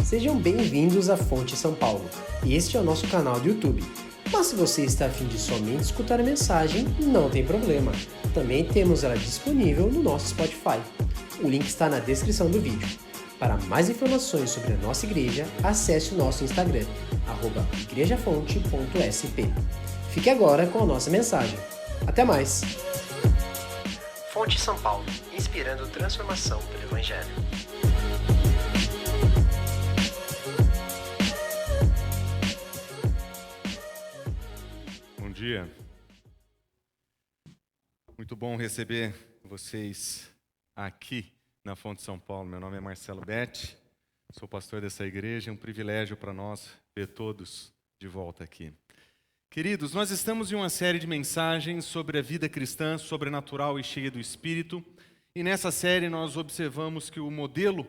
Sejam bem-vindos à Fonte São Paulo. Este é o nosso canal do YouTube. Mas se você está a fim de somente escutar a mensagem, não tem problema. Também temos ela disponível no nosso Spotify. O link está na descrição do vídeo. Para mais informações sobre a nossa igreja, acesse o nosso Instagram, @igrejafonte.sp. Fique agora com a nossa mensagem. Até mais! Fonte São Paulo, inspirando transformação pelo Evangelho. Bom dia. Muito bom receber vocês aqui na Fonte São Paulo. Meu nome é Marcelo Betti, sou pastor dessa igreja. É um privilégio para nós ver todos de volta aqui. Queridos, nós estamos em uma série de mensagens sobre a vida cristã, sobrenatural e cheia do Espírito. E nessa série nós observamos que o modelo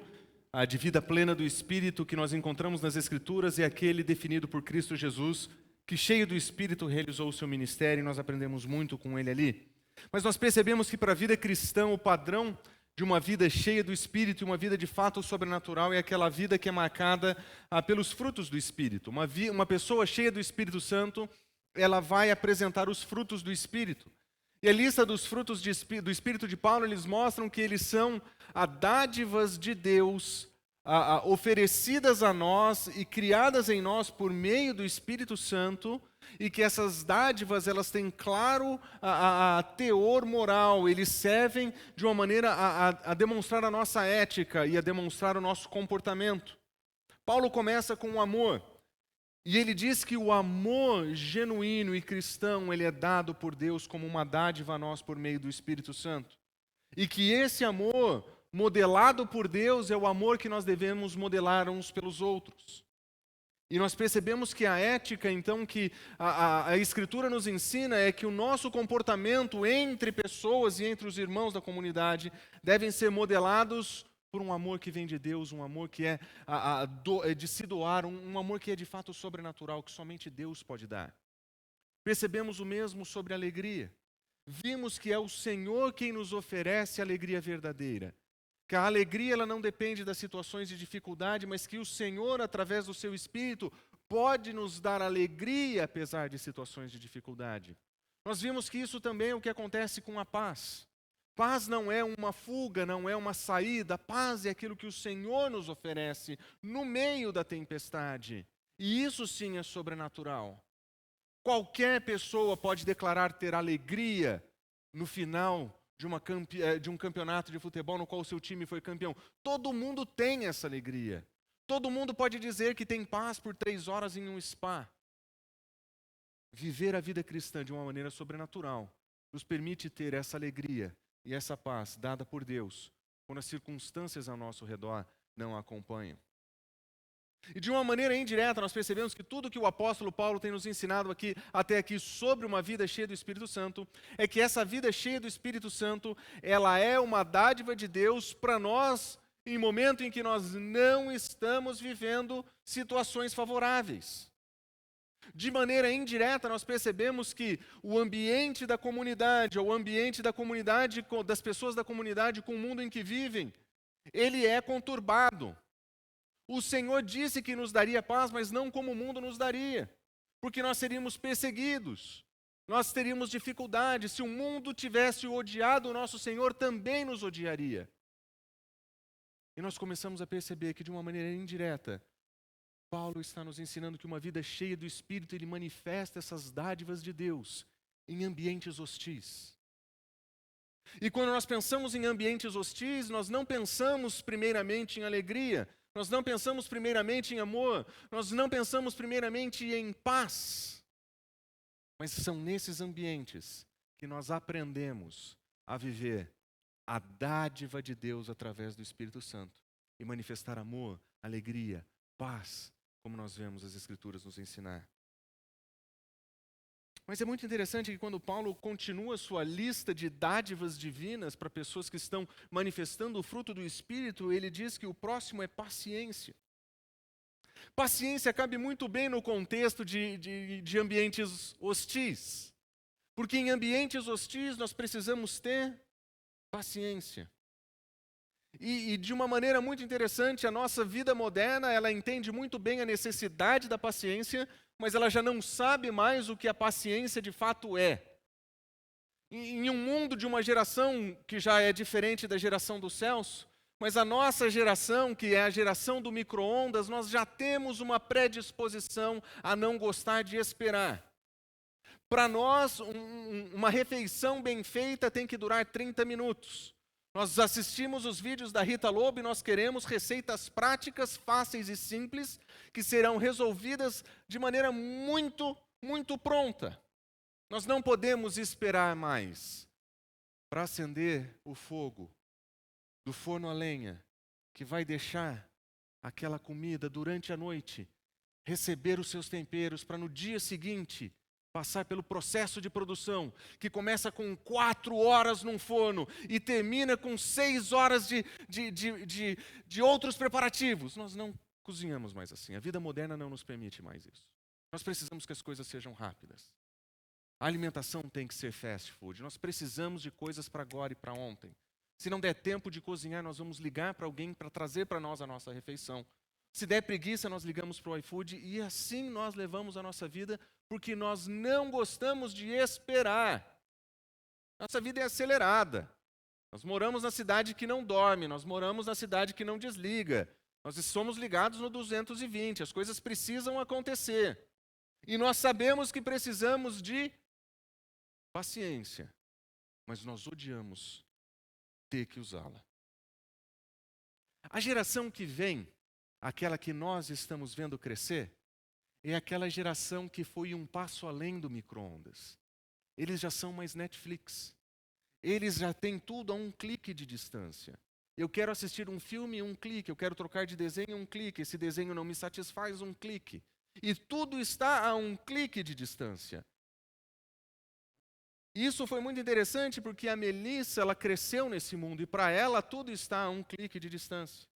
de vida plena do Espírito que nós encontramos nas Escrituras é aquele definido por Cristo Jesus, que cheio do Espírito realizou o seu ministério, e nós aprendemos muito com ele ali. Mas nós percebemos que para a vida cristã o padrão de uma vida cheia do Espírito e uma vida de fato sobrenatural é aquela vida que é marcada pelos frutos do Espírito. Uma pessoa cheia do Espírito Santo, ela vai apresentar os frutos do Espírito. E a lista dos frutos do Espírito de Paulo, eles mostram que eles são dádivas de Deus, oferecidas a nós e criadas em nós por meio do Espírito Santo, e que essas dádivas elas têm claro teor moral, eles servem de uma maneira a demonstrar a nossa ética e a demonstrar o nosso comportamento. Paulo começa com o amor, e ele diz que o amor genuíno e cristão ele é dado por Deus como uma dádiva a nós por meio do Espírito Santo, e que esse amor modelado por Deus é o amor que nós devemos modelar uns pelos outros. E nós percebemos que a ética, então, que a Escritura nos ensina é que o nosso comportamento entre pessoas e entre os irmãos da comunidade devem ser modelados por um amor que vem de Deus, um amor que é de se doar, um amor que é de fato sobrenatural, que somente Deus pode dar. Percebemos o mesmo sobre a alegria. Vimos que é o Senhor quem nos oferece a alegria verdadeira. Que a alegria ela não depende das situações de dificuldade, mas que o Senhor, através do seu Espírito, pode nos dar alegria apesar de situações de dificuldade. Nós vimos que isso também é o que acontece com a paz. Paz não é uma fuga, não é uma saída. Paz é aquilo que o Senhor nos oferece no meio da tempestade. E isso sim é sobrenatural. Qualquer pessoa pode declarar ter alegria no final de um campeonato de futebol no qual o seu time foi campeão. Todo mundo tem essa alegria. Todo mundo pode dizer que tem paz por 3 horas em um spa. Viver a vida cristã de uma maneira sobrenatural nos permite ter essa alegria e essa paz dada por Deus quando as circunstâncias ao nosso redor não a acompanham. E de uma maneira indireta, nós percebemos que tudo que o apóstolo Paulo tem nos ensinado até aqui sobre uma vida cheia do Espírito Santo, é que essa vida cheia do Espírito Santo, ela é uma dádiva de Deus para nós em momento em que nós não estamos vivendo situações favoráveis. De maneira indireta, nós percebemos que o ambiente da comunidade, ou o ambiente da comunidade, das pessoas da comunidade com o mundo em que vivem, ele é conturbado. O Senhor disse que nos daria paz, mas não como o mundo nos daria, porque nós seríamos perseguidos, nós teríamos dificuldades. Se o mundo tivesse odiado o nosso Senhor, também nos odiaria. E nós começamos a perceber que de uma maneira indireta, Paulo está nos ensinando que uma vida cheia do Espírito, ele manifesta essas dádivas de Deus em ambientes hostis. E quando nós pensamos em ambientes hostis, nós não pensamos primeiramente em alegria, nós não pensamos primeiramente em amor, nós não pensamos primeiramente em paz. Mas são nesses ambientes que nós aprendemos a viver a dádiva de Deus através do Espírito Santo e manifestar amor, alegria, paz, como nós vemos as Escrituras nos ensinar. Mas é muito interessante que quando Paulo continua sua lista de dádivas divinas para pessoas que estão manifestando o fruto do Espírito, ele diz que o próximo é paciência. Paciência cabe muito bem no contexto de ambientes hostis, porque em ambientes hostis nós precisamos ter paciência. E de uma maneira muito interessante, a nossa vida moderna, ela entende muito bem a necessidade da paciência, mas ela já não sabe mais o que a paciência de fato é. Em um mundo de uma geração que já é diferente da geração dos céus, mas a nossa geração, que é a geração do micro-ondas, nós já temos uma predisposição a não gostar de esperar. Para nós, uma refeição bem feita tem que durar 30 minutos. Nós assistimos os vídeos da Rita Lobo e nós queremos receitas práticas, fáceis e simples, que serão resolvidas de maneira muito, muito pronta. Nós não podemos esperar mais para acender o fogo do forno a lenha, que vai deixar aquela comida durante a noite, receber os seus temperos para no dia seguinte passar pelo processo de produção, que começa com 4 horas num forno e termina com 6 horas de outros preparativos. Nós não cozinhamos mais assim. A vida moderna não nos permite mais isso. Nós precisamos que as coisas sejam rápidas. A alimentação tem que ser fast food. Nós precisamos de coisas para agora e para ontem. Se não der tempo de cozinhar, nós vamos ligar para alguém para trazer para nós a nossa refeição. Se der preguiça, nós ligamos para o iFood e assim nós levamos a nossa vida, porque nós não gostamos de esperar. Nossa vida é acelerada. Nós moramos na cidade que não dorme, nós moramos na cidade que não desliga. Nós somos ligados no 220, as coisas precisam acontecer. E nós sabemos que precisamos de paciência, mas nós odiamos ter que usá-la. A geração que vem, aquela que nós estamos vendo crescer, é aquela geração que foi um passo além do micro-ondas. Eles já são mais Netflix. Eles já têm tudo a um clique de distância. Eu quero assistir um filme, um clique. Eu quero trocar de desenho, um clique. Esse desenho não me satisfaz, um clique. E tudo está a um clique de distância. Isso foi muito interessante porque a Melissa, ela cresceu nesse mundo e para ela tudo está a um clique de distância.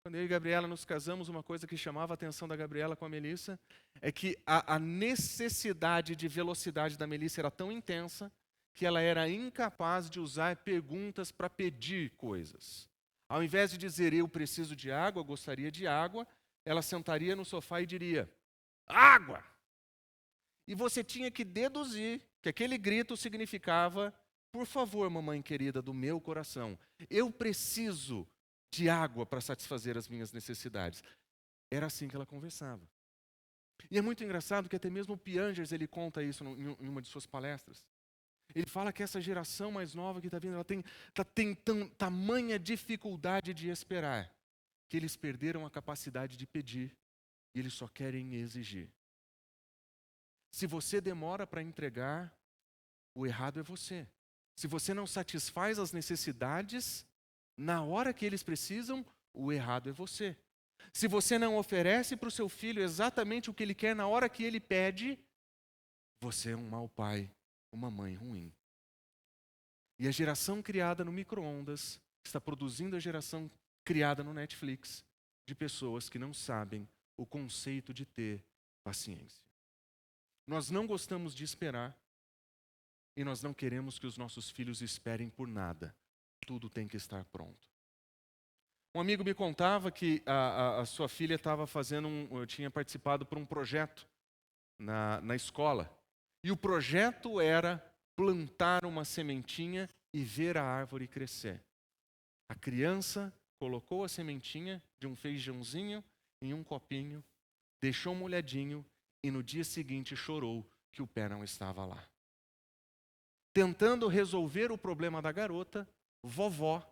Quando eu e a Gabriela nos casamos, uma coisa que chamava a atenção da Gabriela com a Melissa é que a necessidade de velocidade da Melissa era tão intensa que ela era incapaz de usar perguntas para pedir coisas. Ao invés de dizer, eu preciso de água, eu gostaria de água, ela sentaria no sofá e diria, água! E você tinha que deduzir que aquele grito significava, por favor, mamãe querida do meu coração, eu preciso de água para satisfazer as minhas necessidades. Era assim que ela conversava. E é muito engraçado que até mesmo o Piangers, ele conta isso em uma de suas palestras. Ele fala que essa geração mais nova que está vindo, ela tem tamanha dificuldade de esperar, que eles perderam a capacidade de pedir e eles só querem exigir. Se você demora para entregar, o errado é você. Se você não satisfaz as necessidades na hora que eles precisam, o errado é você. Se você não oferece para o seu filho exatamente o que ele quer na hora que ele pede, você é um mau pai, uma mãe ruim. E a geração criada no micro-ondas está produzindo a geração criada no Netflix de pessoas que não sabem o conceito de ter paciência. Nós não gostamos de esperar e nós não queremos que os nossos filhos esperem por nada. Tudo tem que estar pronto. Um amigo me contava que a sua filha tinha participado por um projeto na escola. E o projeto era plantar uma sementinha e ver a árvore crescer. A criança colocou a sementinha de um feijãozinho em um copinho, deixou molhadinho e no dia seguinte chorou que o pé não estava lá. Tentando resolver o problema da garota, vovó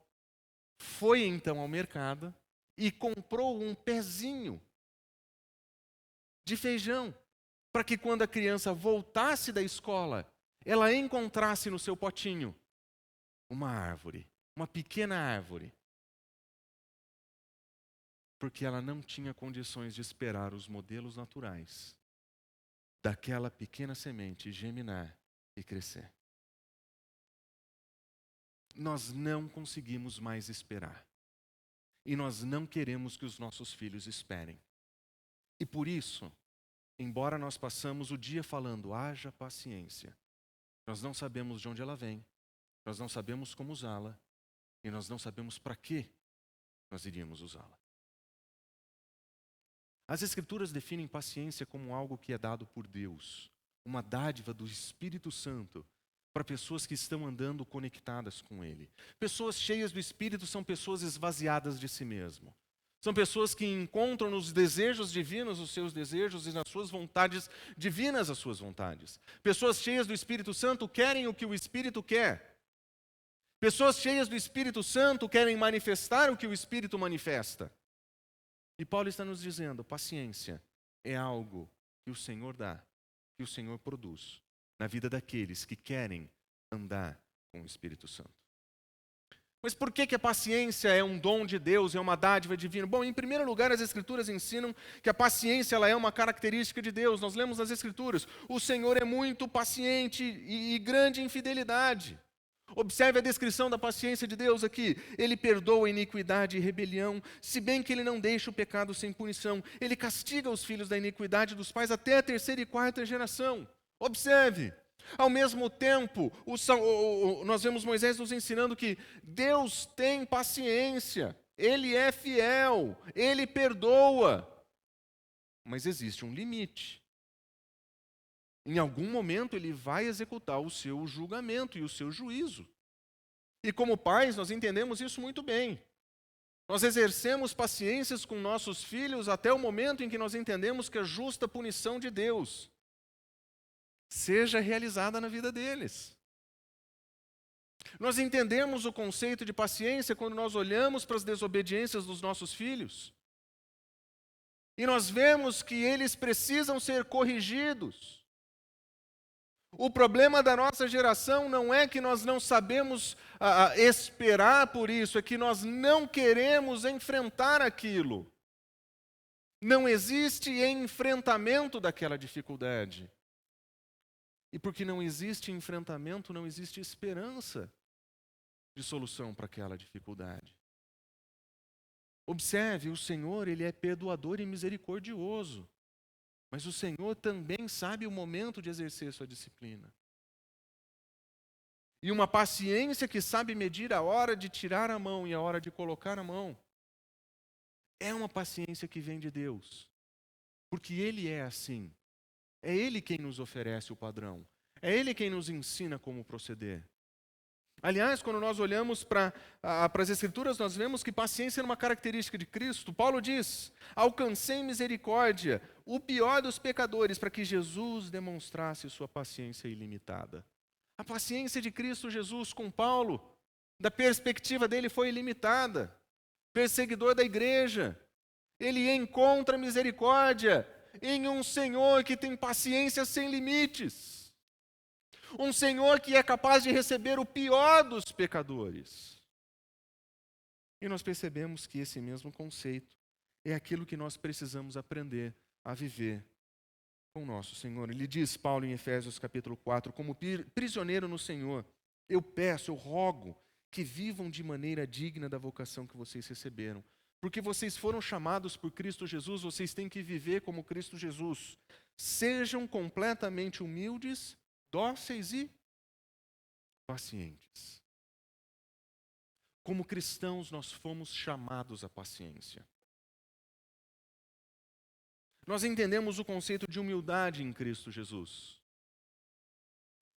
foi então ao mercado e comprou um pezinho de feijão para que quando a criança voltasse da escola, ela encontrasse no seu potinho uma árvore, uma pequena árvore. Porque ela não tinha condições de esperar os modelos naturais daquela pequena semente germinar e crescer. Nós não conseguimos mais esperar. E nós não queremos que os nossos filhos esperem. E por isso, embora nós passamos o dia falando, haja paciência, nós não sabemos de onde ela vem, nós não sabemos como usá-la, e nós não sabemos para que nós iríamos usá-la. As Escrituras definem paciência como algo que é dado por Deus, uma dádiva do Espírito Santo para pessoas que estão andando conectadas com Ele. Pessoas cheias do Espírito são pessoas esvaziadas de si mesmo. São pessoas que encontram nos desejos divinos os seus desejos e nas suas vontades divinas as suas vontades. Pessoas cheias do Espírito Santo querem o que o Espírito quer. Pessoas cheias do Espírito Santo querem manifestar o que o Espírito manifesta. E Paulo está nos dizendo, paciência é algo que o Senhor dá, que o Senhor produz na vida daqueles que querem andar com o Espírito Santo. Mas por que a paciência é um dom de Deus, é uma dádiva divina? Bom, em primeiro lugar, as Escrituras ensinam que a paciência ela é uma característica de Deus. Nós lemos nas Escrituras, o Senhor é muito paciente e grande em fidelidade. Observe a descrição da paciência de Deus aqui. Ele perdoa a iniquidade e rebelião, se bem que ele não deixa o pecado sem punição. Ele castiga os filhos da iniquidade dos pais até a terceira e quarta geração. Observe. Ao mesmo tempo, nós vemos Moisés nos ensinando que Deus tem paciência, Ele é fiel, Ele perdoa. Mas existe um limite. Em algum momento Ele vai executar o seu julgamento e o seu juízo. E como pais, nós entendemos isso muito bem. Nós exercemos paciências com nossos filhos até o momento em que nós entendemos que a justa punição de Deus seja realizada na vida deles. Nós entendemos o conceito de paciência quando nós olhamos para as desobediências dos nossos filhos. E nós vemos que eles precisam ser corrigidos. O problema da nossa geração não é que nós não sabemos esperar por isso, é que nós não queremos enfrentar aquilo. Não existe enfrentamento daquela dificuldade. E porque não existe enfrentamento, não existe esperança de solução para aquela dificuldade. Observe, o Senhor, Ele é perdoador e misericordioso. Mas o Senhor também sabe o momento de exercer sua disciplina. E uma paciência que sabe medir a hora de tirar a mão e a hora de colocar a mão, é uma paciência que vem de Deus. Porque Ele é assim. É Ele quem nos oferece o padrão. É Ele quem nos ensina como proceder. Aliás, quando nós olhamos para as Escrituras, nós vemos que paciência é uma característica de Cristo. Paulo diz, alcancei misericórdia, o pior dos pecadores, para que Jesus demonstrasse sua paciência ilimitada. A paciência de Cristo Jesus com Paulo, da perspectiva dele, foi ilimitada. Perseguidor da igreja, ele encontra misericórdia em um Senhor que tem paciência sem limites. Um Senhor que é capaz de receber o pior dos pecadores. E nós percebemos que esse mesmo conceito é aquilo que nós precisamos aprender a viver com o nosso Senhor. Ele diz, Paulo em Efésios capítulo 4, como prisioneiro no Senhor, eu peço, eu rogo que vivam de maneira digna da vocação que vocês receberam. Porque vocês foram chamados por Cristo Jesus, vocês têm que viver como Cristo Jesus. Sejam completamente humildes, dóceis e pacientes. Como cristãos, nós fomos chamados à paciência. Nós entendemos o conceito de humildade em Cristo Jesus.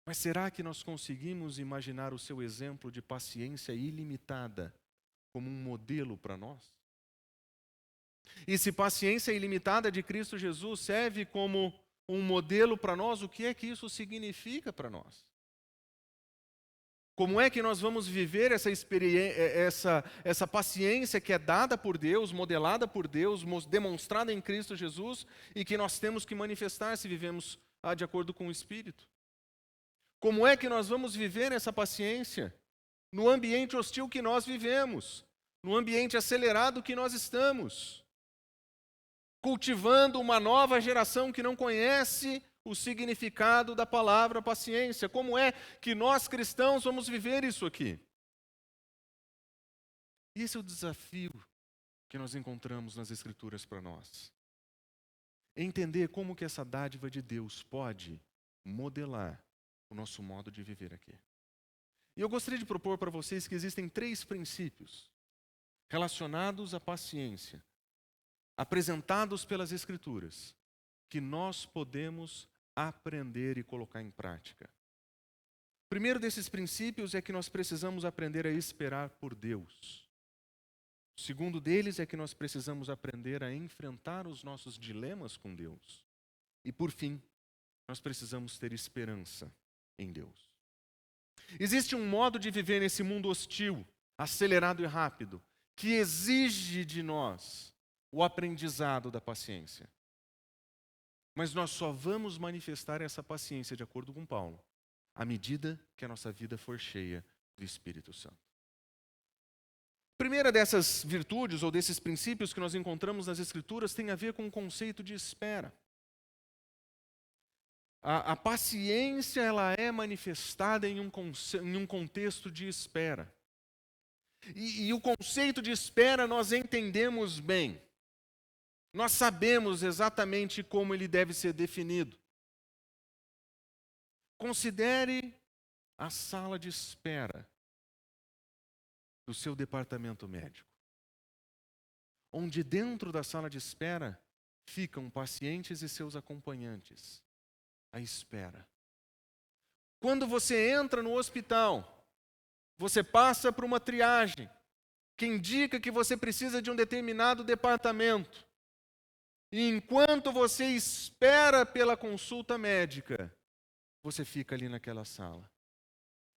Mas será que nós conseguimos imaginar o seu exemplo de paciência ilimitada como um modelo para nós? E se paciência ilimitada de Cristo Jesus serve como um modelo para nós, o que é que isso significa para nós? Como é que nós vamos viver essa paciência que é dada por Deus, modelada por Deus, demonstrada em Cristo Jesus e que nós temos que manifestar se vivemos de acordo com o Espírito? Como é que nós vamos viver essa paciência no ambiente hostil que nós vivemos, no ambiente acelerado que nós estamos? Cultivando uma nova geração que não conhece o significado da palavra paciência. Como é que nós cristãos vamos viver isso aqui? E esse é o desafio que nós encontramos nas Escrituras para nós. Entender como que essa dádiva de Deus pode modelar o nosso modo de viver aqui. E eu gostaria de propor para vocês que existem 3 princípios relacionados à paciência, apresentados pelas Escrituras, que nós podemos aprender e colocar em prática. O primeiro desses princípios é que nós precisamos aprender a esperar por Deus. O segundo deles é que nós precisamos aprender a enfrentar os nossos dilemas com Deus. E por fim, nós precisamos ter esperança em Deus. Existe um modo de viver nesse mundo hostil, acelerado e rápido, que exige de nós o aprendizado da paciência. Mas nós só vamos manifestar essa paciência, de acordo com Paulo, à medida que a nossa vida for cheia do Espírito Santo. A primeira dessas virtudes ou desses princípios que nós encontramos nas Escrituras tem a ver com o conceito de espera. A paciência ela é manifestada em um contexto de espera. E o conceito de espera nós entendemos bem. Nós sabemos exatamente como ele deve ser definido. Considere a sala de espera do seu departamento médico, onde dentro da sala de espera ficam pacientes e seus acompanhantes, à espera. Quando você entra no hospital, você passa por uma triagem que indica que você precisa de um determinado departamento. E enquanto você espera pela consulta médica, você fica ali naquela sala.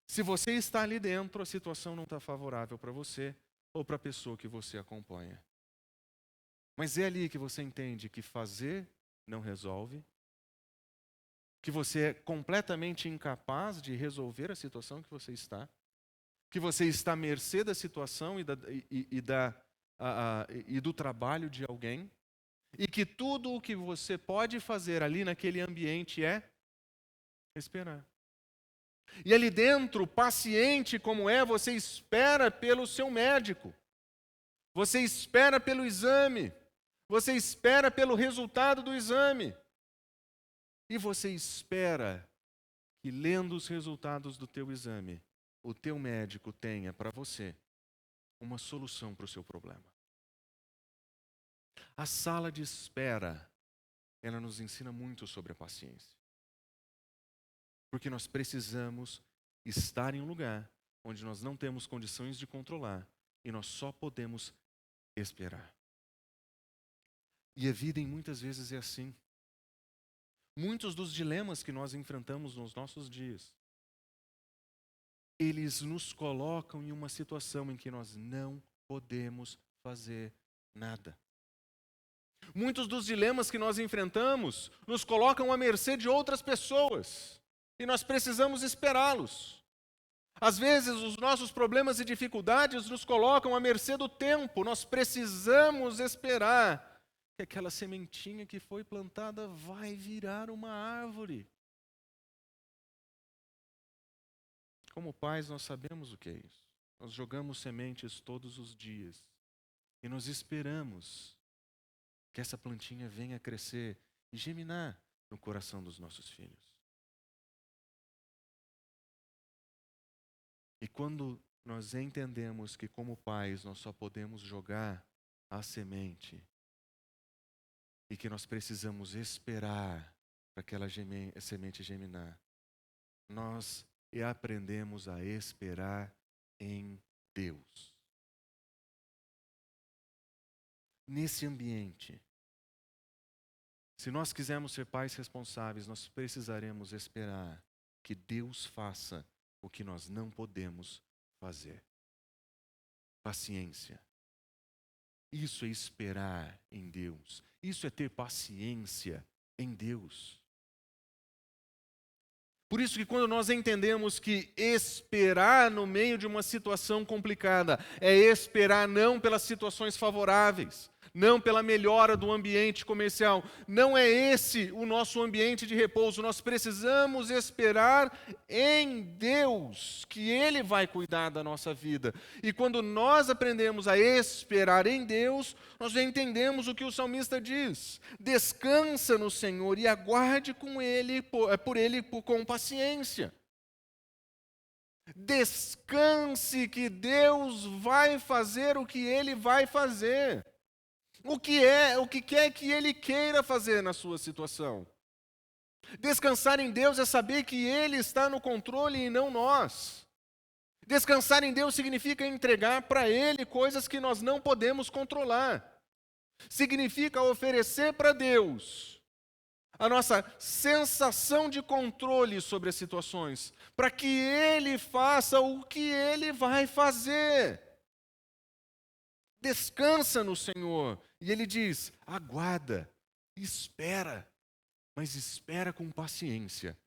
Se você está ali dentro, a situação não está favorável para você ou para a pessoa que você acompanha. Mas é ali que você entende que fazer não resolve, que você é completamente incapaz de resolver a situação que você está, que você está à mercê da situação e do trabalho de alguém, e que tudo o que você pode fazer ali naquele ambiente é esperar. E ali dentro, paciente como é, você espera pelo seu médico, você espera pelo exame, você espera pelo resultado do exame, e você espera que, lendo os resultados do teu exame, o teu médico tenha para você uma solução para o seu problema. A sala de espera, ela nos ensina muito sobre a paciência. Porque nós precisamos estar em um lugar onde nós não temos condições de controlar e nós só podemos esperar. E a vida muitas vezes é assim. Muitos dos dilemas que nós enfrentamos nos nossos dias, eles nos colocam em uma situação em que nós não podemos fazer nada. Muitos dos dilemas que nós enfrentamos nos colocam à mercê de outras pessoas e nós precisamos esperá-los. Às vezes, os nossos problemas e dificuldades nos colocam à mercê do tempo. Nós precisamos esperar que aquela sementinha que foi plantada vai virar uma árvore. Como pais, nós sabemos o que é isso. Nós jogamos sementes todos os dias e nós esperamos que essa plantinha venha crescer e germinar no coração dos nossos filhos. E quando nós entendemos que como pais nós só podemos jogar a semente e que nós precisamos esperar para aquela semente germinar, nós aprendemos a esperar em Deus. Nesse ambiente, se nós quisermos ser pais responsáveis, nós precisaremos esperar que Deus faça o que nós não podemos fazer. Paciência. Isso é esperar em Deus. Isso é ter paciência em Deus. Por isso que quando nós entendemos que esperar no meio de uma situação complicada é esperar não pelas situações favoráveis, não pela melhora do ambiente comercial, não é esse o nosso ambiente de repouso. Nós precisamos esperar em Deus, que Ele vai cuidar da nossa vida. E quando nós aprendemos a esperar em Deus, nós já entendemos o que o salmista diz: descansa no Senhor e aguarde com Ele, com paciência. Descanse que Deus vai fazer o que Ele vai fazer. O que quer que Ele queira fazer na sua situação. Descansar em Deus é saber que Ele está no controle e não nós. Descansar em Deus significa entregar para Ele coisas que nós não podemos controlar. Significa oferecer para Deus a nossa sensação de controle sobre as situações, para que Ele faça o que Ele vai fazer. Descansa no Senhor. E Ele diz: aguarda, espera, mas espera com paciência,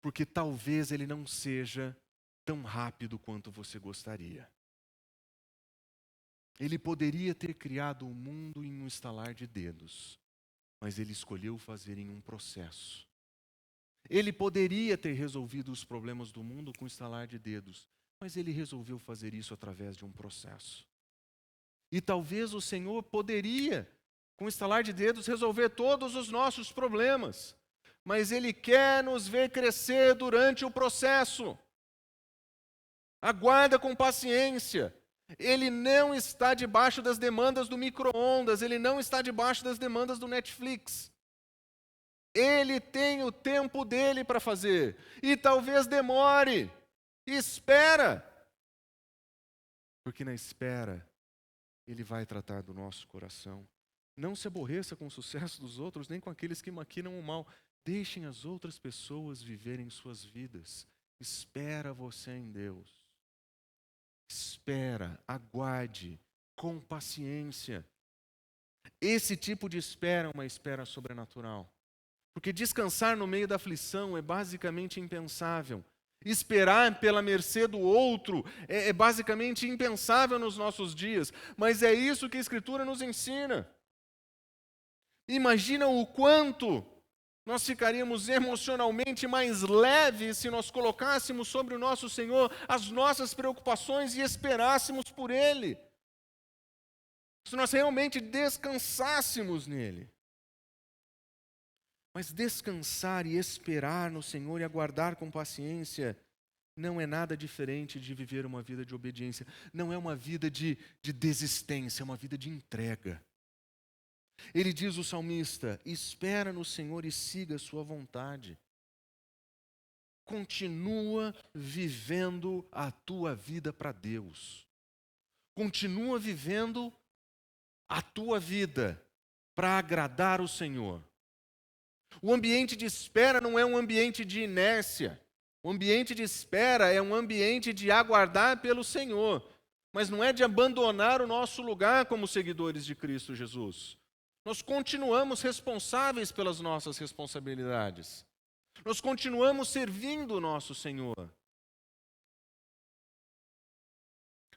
porque talvez Ele não seja tão rápido quanto você gostaria. Ele poderia ter criado o mundo em um estalar de dedos, mas Ele escolheu fazer em um processo. Ele poderia ter resolvido os problemas do mundo com um estalar de dedos, mas Ele resolveu fazer isso através de um processo. E talvez o Senhor poderia, com um estalar de dedos, resolver todos os nossos problemas, mas Ele quer nos ver crescer durante o processo. Aguarda com paciência. Ele não está debaixo das demandas do micro-ondas, Ele não está debaixo das demandas do Netflix. Ele tem o tempo dele para fazer. E talvez demore. Espera. Porque na espera, Ele vai tratar do nosso coração. Não se aborreça com o sucesso dos outros, nem com aqueles que maquinam o mal. Deixem as outras pessoas viverem suas vidas. Espera você em Deus. Espera, aguarde, com paciência. Esse tipo de espera é uma espera sobrenatural. Porque descansar no meio da aflição é basicamente impensável. Esperar pela mercê do outro é basicamente impensável nos nossos dias. Mas é isso que a Escritura nos ensina. Imagina o quanto nós ficaríamos emocionalmente mais leves se nós colocássemos sobre o nosso Senhor as nossas preocupações e esperássemos por Ele. Se nós realmente descansássemos nele. Mas descansar e esperar no Senhor e aguardar com paciência não é nada diferente de viver uma vida de obediência. Não é uma vida de desistência, é uma vida de entrega. Ele diz, o salmista: espera no Senhor e siga a sua vontade. Continua vivendo a tua vida para Deus. Continua vivendo a tua vida para agradar o Senhor. O ambiente de espera não é um ambiente de inércia. O ambiente de espera é um ambiente de aguardar pelo Senhor. Mas não é de abandonar o nosso lugar como seguidores de Cristo Jesus. Nós continuamos responsáveis pelas nossas responsabilidades. Nós continuamos servindo o nosso Senhor.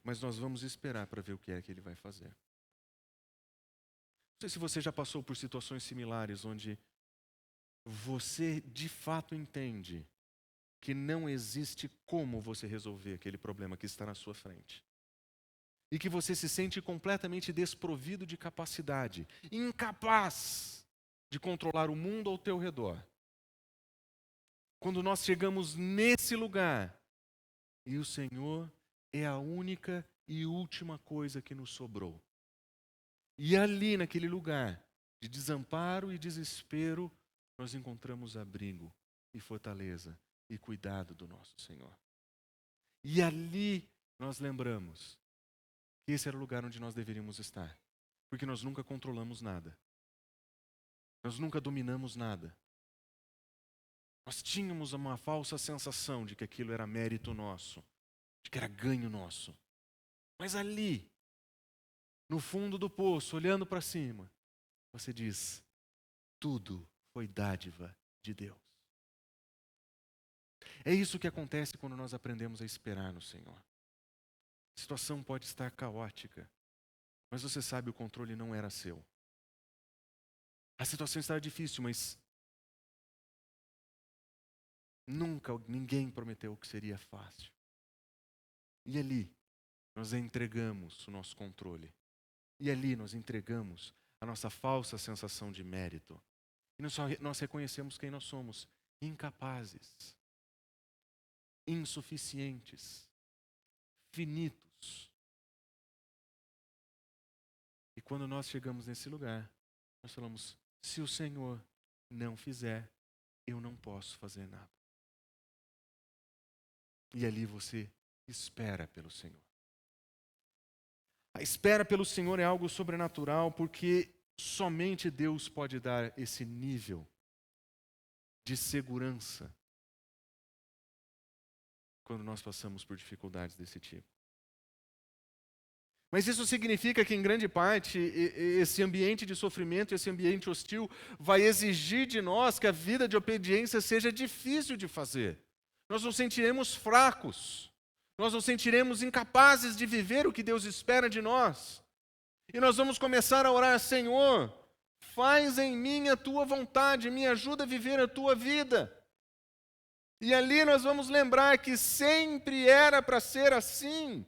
Mas nós vamos esperar para ver o que é que Ele vai fazer. Não sei se você já passou por situações similares, onde você de fato entende que não existe como você resolver aquele problema que está na sua frente. E que você se sente completamente desprovido de capacidade, incapaz de controlar o mundo ao teu redor. Quando nós chegamos nesse lugar, e o Senhor é a única e última coisa que nos sobrou. E ali, naquele lugar de desamparo e desespero, nós encontramos abrigo e fortaleza e cuidado do nosso Senhor. E ali nós lembramos que esse era o lugar onde nós deveríamos estar. Porque nós nunca controlamos nada. Nós nunca dominamos nada. Nós tínhamos uma falsa sensação de que aquilo era mérito nosso, de que era ganho nosso. Mas ali, no fundo do poço, olhando para cima, você diz: tudo foi dádiva de Deus. É isso que acontece quando nós aprendemos a esperar no Senhor. A situação pode estar caótica, mas você sabe, o controle não era seu. A situação estava difícil, mas nunca ninguém prometeu que seria fácil. E ali, nós entregamos o nosso controle. E ali nós entregamos a nossa falsa sensação de mérito. E nós reconhecemos quem nós somos, incapazes. insuficientes, finitos. E quando nós chegamos nesse lugar, nós falamos: se o Senhor não fizer, eu não posso fazer nada. E ali você espera pelo Senhor. A espera pelo Senhor é algo sobrenatural, porque somente Deus pode dar esse nível de segurança quando nós passamos por dificuldades desse tipo. Mas isso significa que, em grande parte, esse ambiente de sofrimento, esse ambiente hostil, vai exigir de nós que a vida de obediência seja difícil de fazer. Nós nos sentiremos fracos, nós nos sentiremos incapazes de viver o que Deus espera de nós. E nós vamos começar a orar: Senhor, faz em mim a tua vontade, me ajuda a viver a tua vida. E ali nós vamos lembrar que sempre era para ser assim,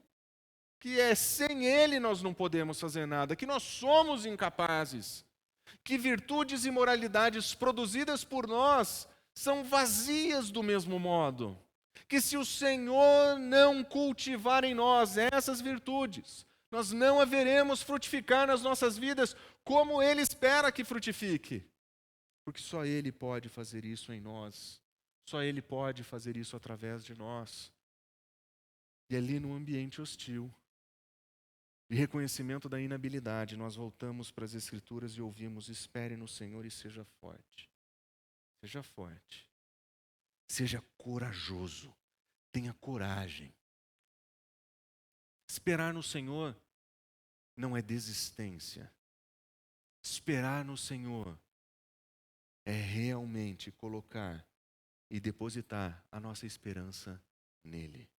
que sem Ele nós não podemos fazer nada, que nós somos incapazes, que virtudes e moralidades produzidas por nós são vazias do mesmo modo, que se o Senhor não cultivar em nós essas virtudes, nós não haveremos frutificar nas nossas vidas como Ele espera que frutifique, porque só Ele pode fazer isso em nós. Só Ele pode fazer isso através de nós. E ali no ambiente hostil, de reconhecimento da inabilidade, nós voltamos para as Escrituras e ouvimos: espere no Senhor e seja forte. Seja forte. Seja corajoso. Tenha coragem. Esperar no Senhor não é desistência. Esperar no Senhor é realmente colocar e depositar a nossa esperança nele.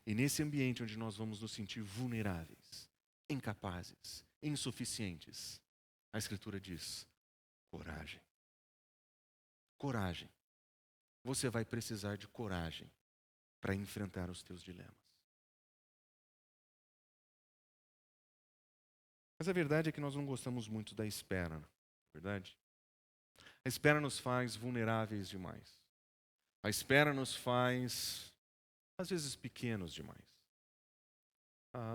E nesse ambiente onde nós vamos nos sentir vulneráveis, incapazes, insuficientes, a Escritura diz: coragem. Coragem. Você vai precisar de coragem para enfrentar os teus dilemas. Mas a verdade é que nós não gostamos muito da espera, não é verdade? A espera nos faz vulneráveis demais. A espera nos faz, às vezes, pequenos demais.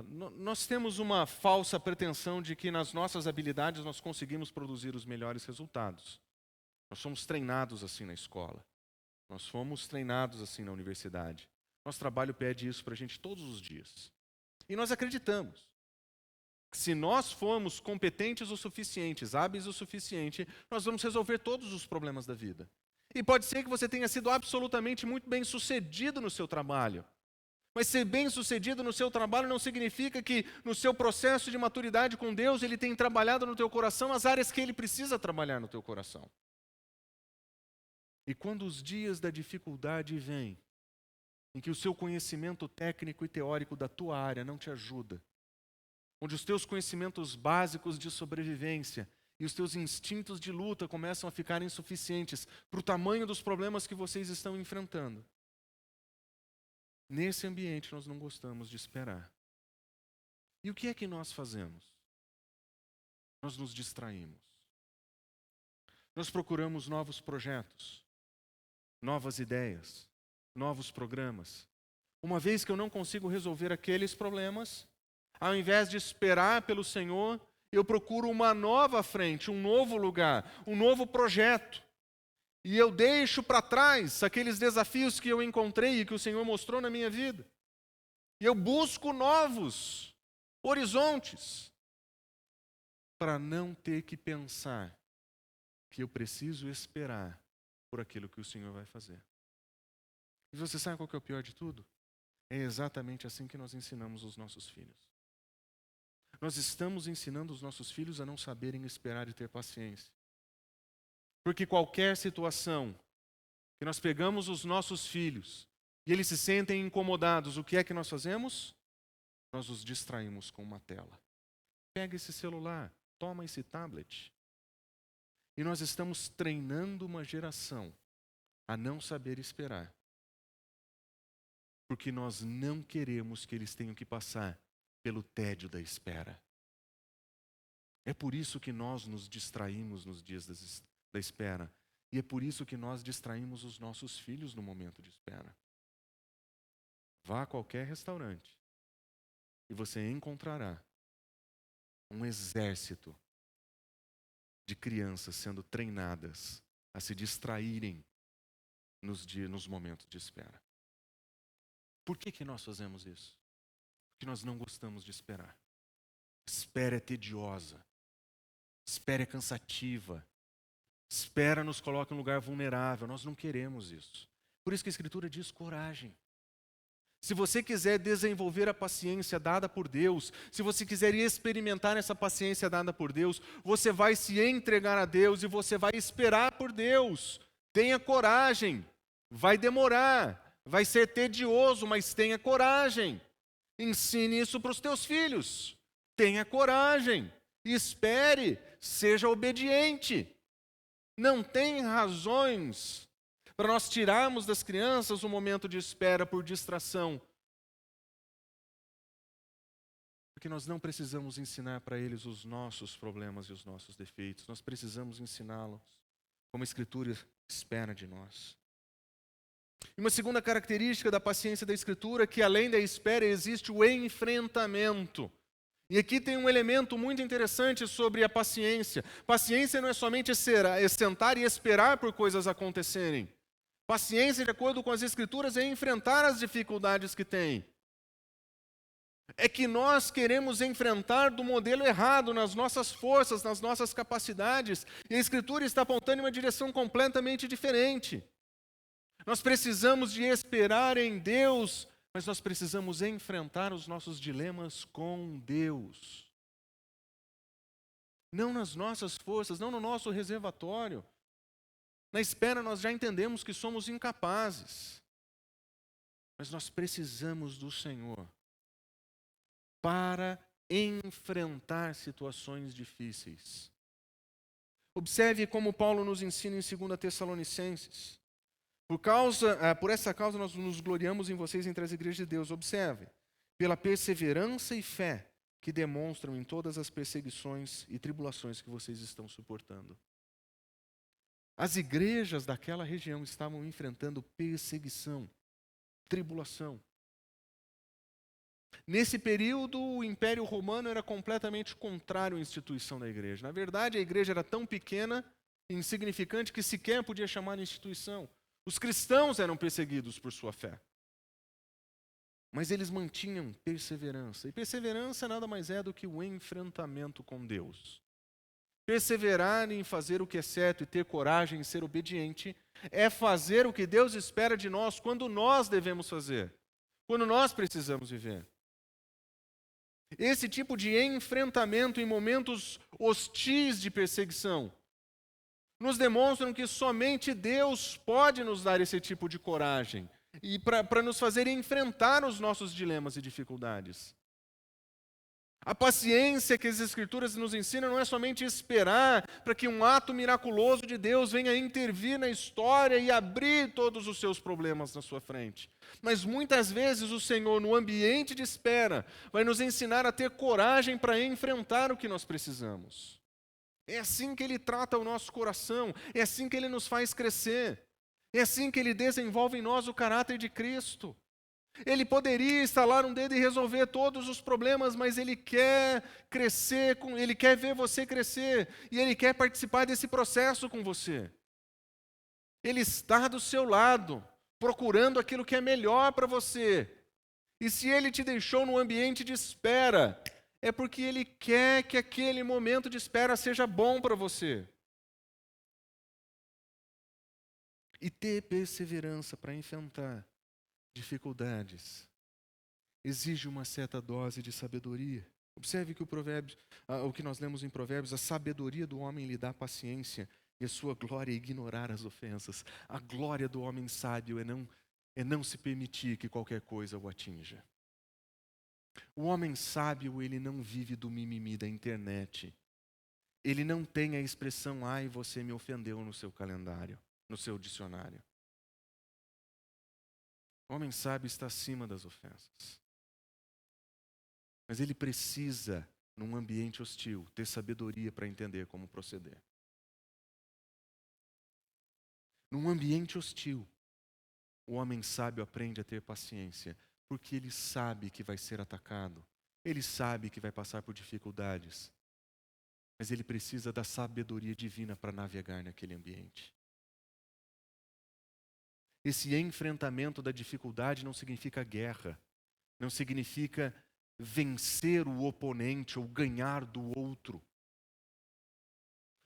Nós temos uma falsa pretensão de que nas nossas habilidades nós conseguimos produzir os melhores resultados. Nós somos treinados assim na escola. Nós fomos treinados assim na universidade. Nosso trabalho pede isso para a gente todos os dias. E nós acreditamos que se nós formos competentes o suficientes, hábeis o suficiente, nós vamos resolver todos os problemas da vida. E pode ser que você tenha sido absolutamente muito bem sucedido no seu trabalho. Mas ser bem sucedido no seu trabalho não significa que no seu processo de maturidade com Deus Ele tem trabalhado no teu coração as áreas que Ele precisa trabalhar no teu coração. E quando os dias da dificuldade vêm, em que o seu conhecimento técnico e teórico da tua área não te ajuda, onde os teus conhecimentos básicos de sobrevivência e os teus instintos de luta começam a ficar insuficientes para o tamanho dos problemas que vocês estão enfrentando, nesse ambiente nós não gostamos de esperar. E o que é que nós fazemos? Nós nos distraímos. Nós procuramos novos projetos, novas ideias, novos programas. Uma vez que eu não consigo resolver aqueles problemas, ao invés de esperar pelo Senhor, eu procuro uma nova frente, um novo lugar, um novo projeto. E eu deixo para trás aqueles desafios que eu encontrei e que o Senhor mostrou na minha vida. E eu busco novos horizontes para não ter que pensar que eu preciso esperar por aquilo que o Senhor vai fazer. E você sabe qual que é o pior de tudo? É exatamente assim que nós ensinamos os nossos filhos. Nós estamos ensinando os nossos filhos a não saberem esperar e ter paciência. Porque qualquer situação que nós pegamos os nossos filhos e eles se sentem incomodados, o que é que nós fazemos? Nós os distraímos com uma tela. Pega esse celular, toma esse tablet. E nós estamos treinando uma geração a não saber esperar. Porque nós não queremos que eles tenham que passar pelo tédio da espera. É por isso que nós nos distraímos nos dias da espera. E é por isso que nós distraímos os nossos filhos no momento de espera. Vá a qualquer restaurante e você encontrará um exército de crianças sendo treinadas a se distraírem nos momentos de espera. Por que nós fazemos isso? Porque nós não gostamos de esperar. Espera é tediosa. Espera é cansativa. Espera nos coloca em um lugar vulnerável. Nós não queremos isso. Por isso que a Escritura diz coragem. Se você quiser desenvolver a paciência dada por Deus, se você quiser experimentar essa paciência dada por Deus, você vai se entregar a Deus e você vai esperar por Deus. Tenha coragem. Vai demorar, vai ser tedioso, mas tenha coragem. Ensine isso para os teus filhos. Tenha coragem. Espere, seja obediente. Não tem razões para nós tirarmos das crianças o momento de espera por distração. Porque nós não precisamos ensinar para eles os nossos problemas e os nossos defeitos. Nós precisamos ensiná-los como a Escritura espera de nós. E uma segunda característica da paciência da Escritura é que além da espera existe o enfrentamento. E aqui tem um elemento muito interessante sobre a paciência. Paciência não é somente sentar e esperar por coisas acontecerem. Paciência, de acordo com as Escrituras, é enfrentar as dificuldades que tem. É que nós queremos enfrentar do modelo errado, nas nossas forças, nas nossas capacidades. E a Escritura está apontando em uma direção completamente diferente. Nós precisamos de esperar em Deus, mas nós precisamos enfrentar os nossos dilemas com Deus. Não nas nossas forças, não no nosso reservatório. Na espera nós já entendemos que somos incapazes. Mas nós precisamos do Senhor para enfrentar situações difíceis. Observe como Paulo nos ensina em 2 Tessalonicenses. Por essa causa nós nos gloriamos em vocês entre as igrejas de Deus. Observe, pela perseverança e fé que demonstram em todas as perseguições e tribulações que vocês estão suportando. As igrejas daquela região estavam enfrentando perseguição, tribulação. Nesse período, o Império Romano era completamente contrário à instituição da igreja. Na verdade, a igreja era tão pequena e insignificante que sequer podia chamar de instituição. Os cristãos eram perseguidos por sua fé. Mas eles mantinham perseverança. E perseverança nada mais é do que o enfrentamento com Deus. Perseverar em fazer o que é certo e ter coragem em ser obediente é fazer o que Deus espera de nós quando nós devemos fazer, quando nós precisamos viver. Esse tipo de enfrentamento em momentos hostis de perseguição nos demonstram que somente Deus pode nos dar esse tipo de coragem e para nos fazer enfrentar os nossos dilemas e dificuldades. A paciência que as Escrituras nos ensinam não é somente esperar para que um ato miraculoso de Deus venha intervir na história e abrir todos os seus problemas na sua frente. Mas muitas vezes o Senhor, no ambiente de espera, vai nos ensinar a ter coragem para enfrentar o que nós precisamos. É assim que Ele trata o nosso coração, é assim que Ele nos faz crescer, é assim que Ele desenvolve em nós o caráter de Cristo. Ele poderia estalar um dedo e resolver todos os problemas, mas Ele quer crescer, Ele quer ver você crescer, e Ele quer participar desse processo com você. Ele está do seu lado, procurando aquilo que é melhor para você. E se Ele te deixou num ambiente de espera, é porque Ele quer que aquele momento de espera seja bom para você. E ter perseverança para enfrentar dificuldades exige uma certa dose de sabedoria. Observe que o que nós lemos em Provérbios, a sabedoria do homem lhe dá paciência e a sua glória é ignorar as ofensas. A glória do homem sábio é não se permitir que qualquer coisa o atinja. O homem sábio, ele não vive do mimimi da internet. Ele não tem a expressão, ai, você me ofendeu no seu calendário, no seu dicionário. O homem sábio está acima das ofensas. Mas ele precisa, num ambiente hostil, ter sabedoria para entender como proceder. Num ambiente hostil, o homem sábio aprende a ter paciência, porque ele sabe que vai ser atacado, ele sabe que vai passar por dificuldades, mas ele precisa da sabedoria divina para navegar naquele ambiente. Esse enfrentamento da dificuldade não significa guerra, não significa vencer o oponente ou ganhar do outro.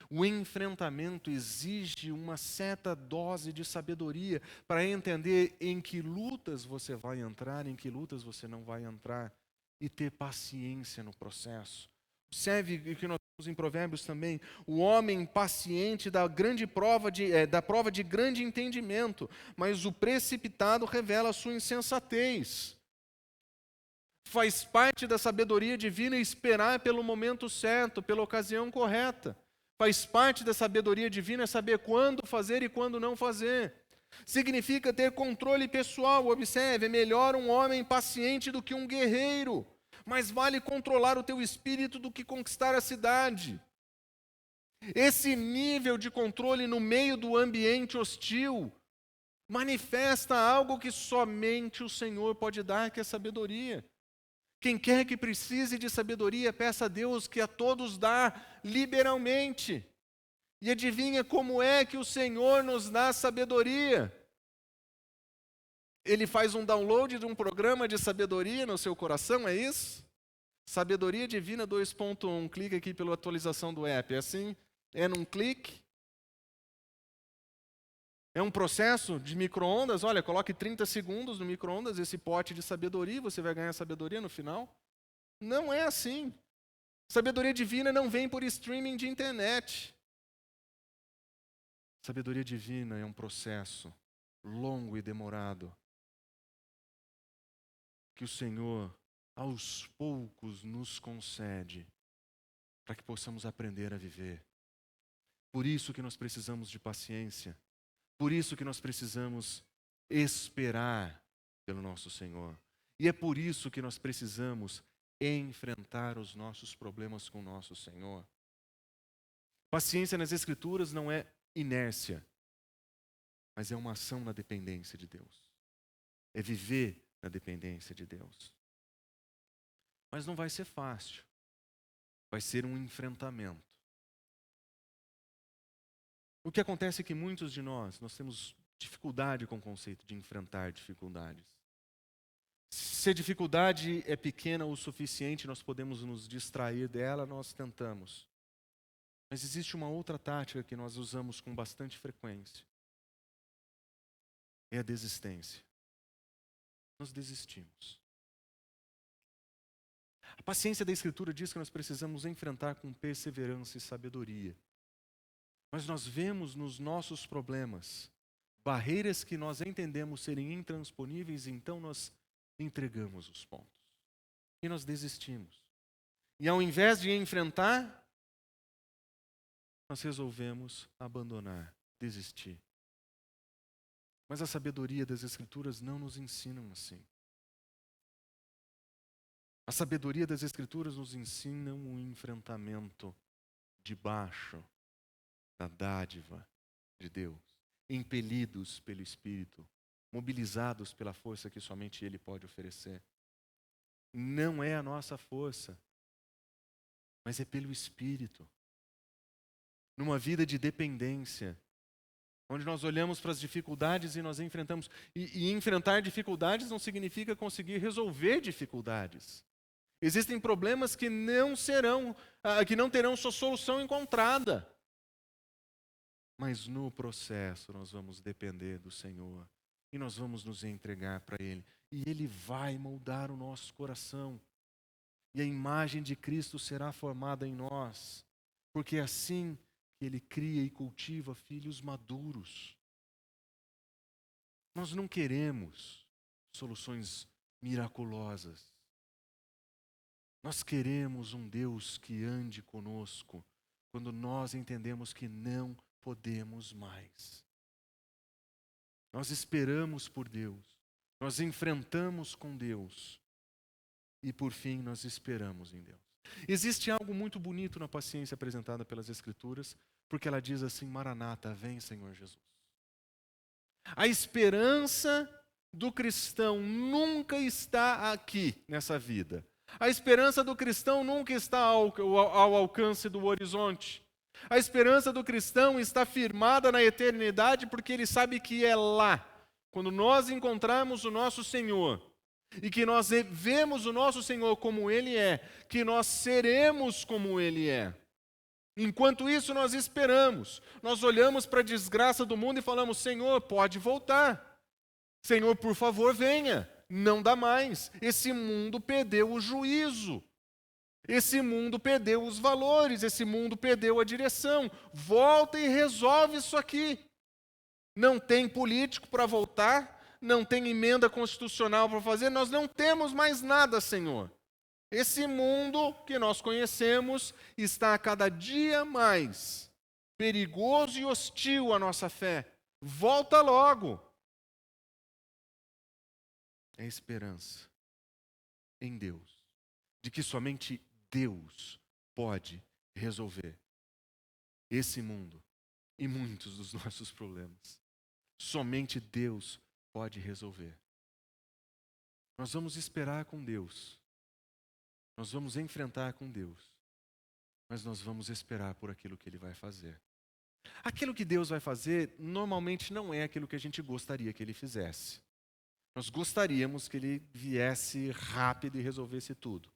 O enfrentamento exige uma certa dose de sabedoria para entender em que lutas você vai entrar, em que lutas você não vai entrar, e ter paciência no processo. Observe o que nós temos em Provérbios também: o homem paciente da prova de grande entendimento, mas o precipitado revela a sua insensatez. Faz parte da sabedoria divina esperar pelo momento certo, pela ocasião correta. Faz parte da sabedoria divina saber quando fazer e quando não fazer. Significa ter controle pessoal. Observe, é melhor um homem paciente do que um guerreiro. Mais vale controlar o teu espírito do que conquistar a cidade. Esse nível de controle no meio do ambiente hostil manifesta algo que somente o Senhor pode dar, que é sabedoria. Quem quer que precise de sabedoria, peça a Deus, que a todos dá liberalmente. E adivinha como é que o Senhor nos dá sabedoria? Ele faz um download de um programa de sabedoria no seu coração, é isso? Sabedoria Divina 2.1, clica aqui pela atualização do app, é assim? É num clique? É um processo de micro-ondas? Olha, coloque 30 segundos no micro-ondas, esse pote de sabedoria, você vai ganhar sabedoria no final? Não é assim. Sabedoria divina não vem por streaming de internet. Sabedoria divina é um processo longo e demorado, que o Senhor, aos poucos, nos concede, para que possamos aprender a viver. Por isso que nós precisamos de paciência. Por isso que nós precisamos esperar pelo nosso Senhor. E é por isso que nós precisamos enfrentar os nossos problemas com o nosso Senhor. Paciência nas Escrituras não é inércia, mas é uma ação na dependência de Deus. É viver na dependência de Deus. Mas não vai ser fácil. Vai ser um enfrentamento. O que acontece é que muitos de nós temos dificuldade com o conceito de enfrentar dificuldades. Se a dificuldade é pequena o suficiente, nós podemos nos distrair dela, nós tentamos. Mas existe uma outra tática que nós usamos com bastante frequência. É a desistência. Nós desistimos. A paciência da Escritura diz que nós precisamos enfrentar com perseverança e sabedoria. Mas nós vemos nos nossos problemas barreiras que nós entendemos serem intransponíveis, e então nós entregamos os pontos. E nós desistimos. E ao invés de enfrentar, nós resolvemos abandonar, desistir. Mas a sabedoria das Escrituras não nos ensinam assim. A sabedoria das Escrituras nos ensina um enfrentamento debaixo da dádiva de Deus, impelidos pelo Espírito, mobilizados pela força que somente Ele pode oferecer. Não é a nossa força, mas é pelo Espírito. Numa vida de dependência, onde nós olhamos para as dificuldades e nós enfrentamos. E enfrentar dificuldades não significa conseguir resolver dificuldades. Existem problemas que que não terão sua solução encontrada. Mas no processo nós vamos depender do Senhor e nós vamos nos entregar para Ele. E Ele vai moldar o nosso coração. E a imagem de Cristo será formada em nós. Porque é assim que Ele cria e cultiva filhos maduros. Nós não queremos soluções miraculosas. Nós queremos um Deus que ande conosco quando nós entendemos que não podemos mais. Nós esperamos por Deus, nós enfrentamos com Deus e por fim nós esperamos em Deus. Existe algo muito bonito na paciência apresentada pelas Escrituras, porque ela diz assim: Maranata, vem Senhor Jesus. A esperança do cristão nunca está aqui nessa vida. A esperança do cristão nunca está ao alcance do horizonte. A esperança do cristão está firmada na eternidade porque ele sabe que é lá, quando nós encontrarmos o nosso Senhor, e que nós vemos o nosso Senhor como Ele é, que nós seremos como Ele é. Enquanto isso nós esperamos, nós olhamos para a desgraça do mundo e falamos: Senhor, pode voltar. Senhor, por favor, venha. Não dá mais. Esse mundo perdeu o juízo. Esse mundo perdeu os valores. Esse mundo perdeu a direção. Volta e resolve isso aqui. Não tem político para voltar. Não tem emenda constitucional para fazer. Nós não temos mais nada, Senhor. Esse mundo que nós conhecemos está a cada dia mais perigoso e hostil à nossa fé. Volta logo. É esperança em Deus, de que somente Deus pode resolver esse mundo e muitos dos nossos problemas. Somente Deus pode resolver. Nós vamos esperar com Deus, nós vamos enfrentar com Deus, mas nós vamos esperar por aquilo que Ele vai fazer. Aquilo que Deus vai fazer normalmente não é aquilo que a gente gostaria que Ele fizesse. Nós gostaríamos que Ele viesse rápido e resolvesse tudo.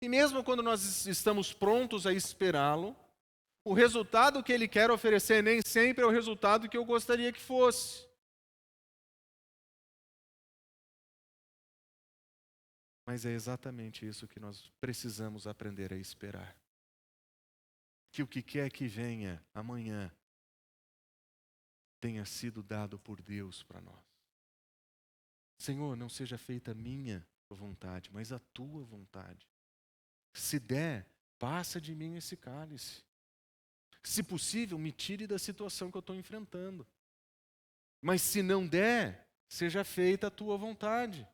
E mesmo quando nós estamos prontos a esperá-lo, o resultado que Ele quer oferecer nem sempre é o resultado que eu gostaria que fosse. Mas é exatamente isso que nós precisamos aprender a esperar. Que o que quer que venha amanhã tenha sido dado por Deus para nós. Senhor, não seja feita a minha vontade, mas a tua vontade. Se der, passa de mim esse cálice. Se possível, me tire da situação que eu estou enfrentando. Mas se não der, seja feita a tua vontade.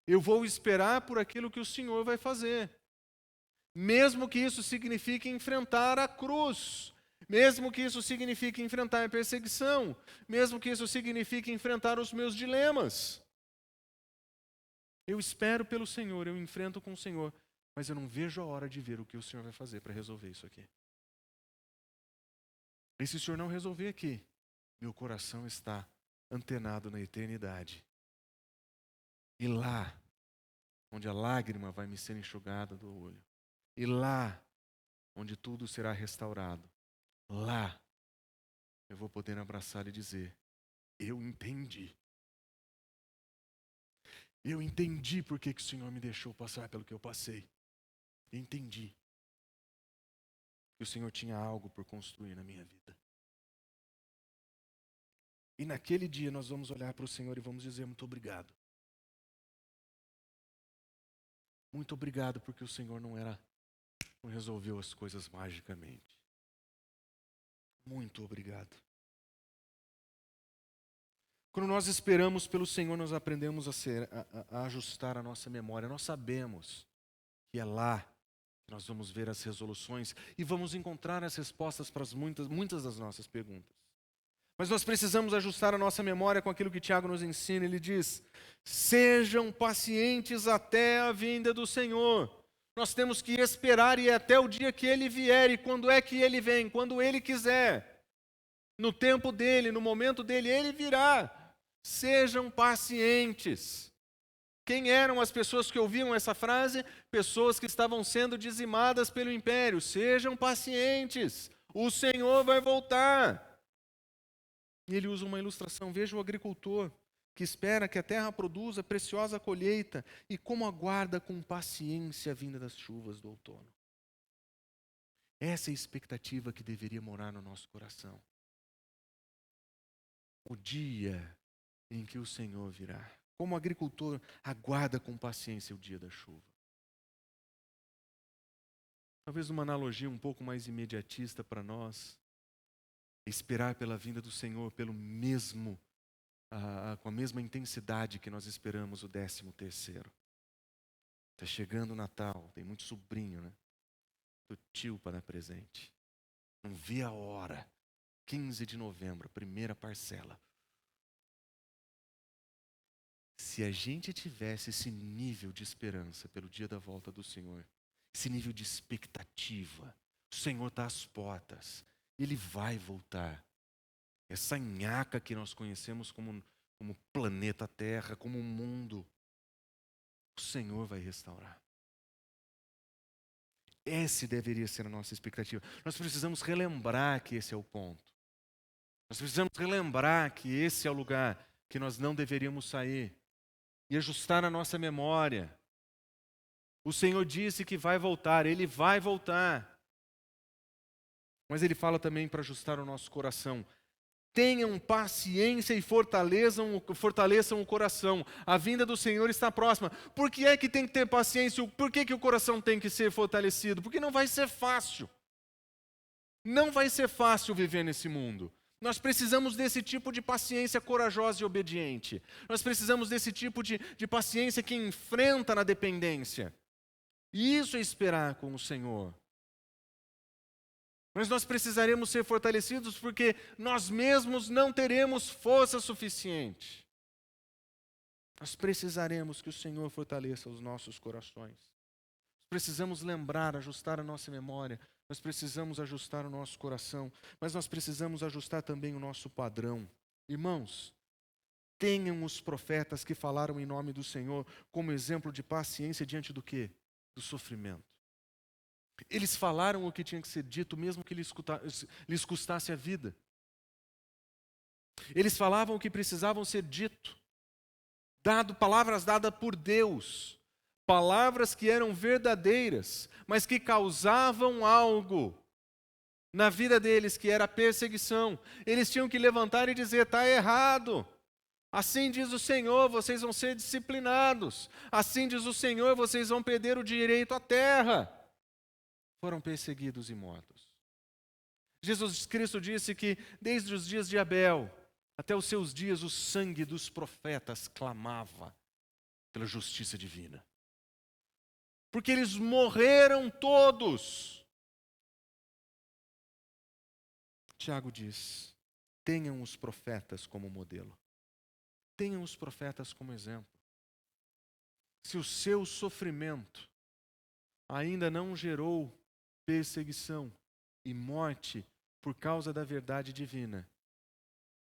Eu vou esperar por aquilo que o Senhor vai fazer. Mesmo que isso signifique enfrentar a cruz. Mesmo que isso signifique enfrentar a perseguição. Mesmo que isso signifique enfrentar os meus dilemas. Eu espero pelo Senhor, eu enfrento com o Senhor. Mas eu não vejo a hora de ver o que o Senhor vai fazer para resolver isso aqui. E se o Senhor não resolver aqui, meu coração está antenado na eternidade. E lá, onde a lágrima vai me ser enxugada do olho. E lá, onde tudo será restaurado. Lá, eu vou poder abraçar e dizer: eu entendi. Eu entendi por que o Senhor me deixou passar pelo que eu passei. Eu entendi que o Senhor tinha algo por construir na minha vida. E naquele dia nós vamos olhar para o Senhor e vamos dizer: muito obrigado. Muito obrigado porque o Senhor não resolveu as coisas magicamente. Muito obrigado. Quando nós esperamos pelo Senhor, nós aprendemos a ajustar a nossa memória. Nós sabemos que é lá que nós vamos ver as resoluções e vamos encontrar as respostas para muitas das nossas perguntas. Mas nós precisamos ajustar a nossa memória com aquilo que Tiago nos ensina. Ele diz: sejam pacientes até a vinda do Senhor. Nós temos que esperar e ir até o dia que Ele vier. E quando é que Ele vem? Quando Ele quiser. No tempo dEle, no momento dEle, Ele virá. Sejam pacientes. Quem eram as pessoas que ouviam essa frase? Pessoas que estavam sendo dizimadas pelo império. Sejam pacientes. O Senhor vai voltar. E ele usa uma ilustração. Veja o agricultor que espera que a terra produza preciosa colheita e como aguarda com paciência a vinda das chuvas do outono. Essa é a expectativa que deveria morar no nosso coração. O dia em que o Senhor virá. Como o agricultor aguarda com paciência o dia da chuva. Talvez uma analogia um pouco mais imediatista para nós. Esperar pela vinda do Senhor com a mesma intensidade que nós esperamos o 13º. Está chegando o Natal, tem muito sobrinho, né? Do tio para dar presente. Não vê a hora 15 de novembro, primeira parcela. Se a gente tivesse esse nível de esperança pelo dia da volta do Senhor, esse nível de expectativa, o Senhor está às portas, Ele vai voltar. Essa nhaca que nós conhecemos como planeta Terra, como mundo, o Senhor vai restaurar. Essa deveria ser a nossa expectativa. Nós precisamos relembrar que esse é o ponto. Nós precisamos relembrar que esse é o lugar que nós não deveríamos sair. E ajustar a nossa memória. O Senhor disse que vai voltar, Ele vai voltar. Mas Ele fala também para ajustar o nosso coração. Tenham paciência e fortaleçam o coração. A vinda do Senhor está próxima. Por que é que tem que ter paciência? Por que o coração tem que ser fortalecido? Porque não vai ser fácil. Não vai ser fácil viver nesse mundo. Nós precisamos desse tipo de paciência corajosa e obediente. Nós precisamos desse tipo de paciência que enfrenta na dependência. E isso é esperar com o Senhor. Mas nós precisaremos ser fortalecidos porque nós mesmos não teremos força suficiente. Nós precisaremos que o Senhor fortaleça os nossos corações. Precisamos lembrar, ajustar a nossa memória. Nós precisamos ajustar o nosso coração. Mas nós precisamos ajustar também o nosso padrão. Irmãos, tenham os profetas que falaram em nome do Senhor como exemplo de paciência diante do quê? Do sofrimento. Eles falaram o que tinha que ser dito, mesmo que lhes custasse a vida. Eles falavam o que precisavam ser dito. Palavras dadas por Deus. Palavras que eram verdadeiras, mas que causavam algo na vida deles, que era perseguição. Eles tinham que levantar e dizer, está errado. Assim diz o Senhor, vocês vão ser disciplinados. Assim diz o Senhor, vocês vão perder o direito à terra. Foram perseguidos e mortos. Jesus Cristo disse que desde os dias de Abel até os seus dias o sangue dos profetas clamava pela justiça divina. Porque eles morreram todos. Tiago diz, tenham os profetas como modelo. Tenham os profetas como exemplo. Se o seu sofrimento ainda não gerou perseguição e morte por causa da verdade divina,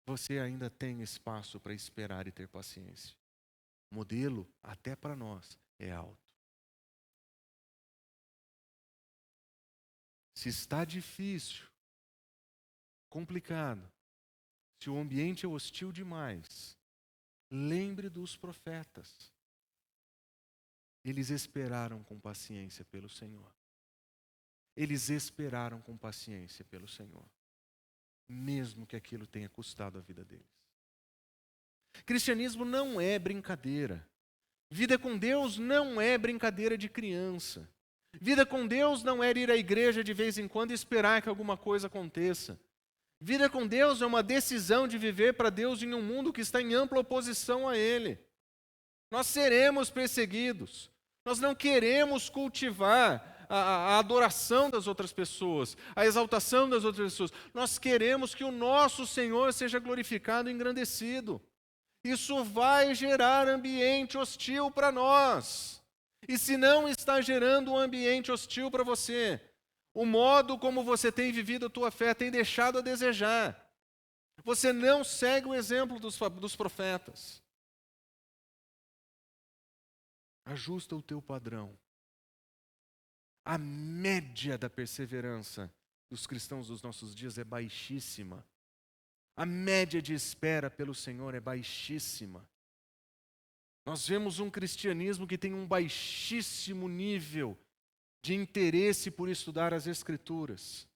você ainda tem espaço para esperar e ter paciência. O modelo, até para nós, é alto. Se está difícil, complicado, se o ambiente é hostil demais, lembre dos profetas. Eles esperaram com paciência pelo Senhor. Eles esperaram com paciência pelo Senhor, mesmo que aquilo tenha custado a vida deles. Cristianismo não é brincadeira. Vida com Deus não é brincadeira de criança. Vida com Deus não é ir à igreja de vez em quando e esperar que alguma coisa aconteça. Vida com Deus é uma decisão de viver para Deus em um mundo que está em ampla oposição a Ele. Nós seremos perseguidos. Nós não queremos cultivar a adoração das outras pessoas, a exaltação das outras pessoas. Nós queremos que o nosso Senhor seja glorificado e engrandecido. Isso vai gerar ambiente hostil para nós. E se não está gerando um ambiente hostil para você, o modo como você tem vivido a tua fé tem deixado a desejar. Você não segue o exemplo dos profetas. Ajusta o teu padrão. A média da perseverança dos cristãos dos nossos dias é baixíssima. A média de espera pelo Senhor é baixíssima. Nós vemos um cristianismo que tem um baixíssimo nível de interesse por estudar as Escrituras.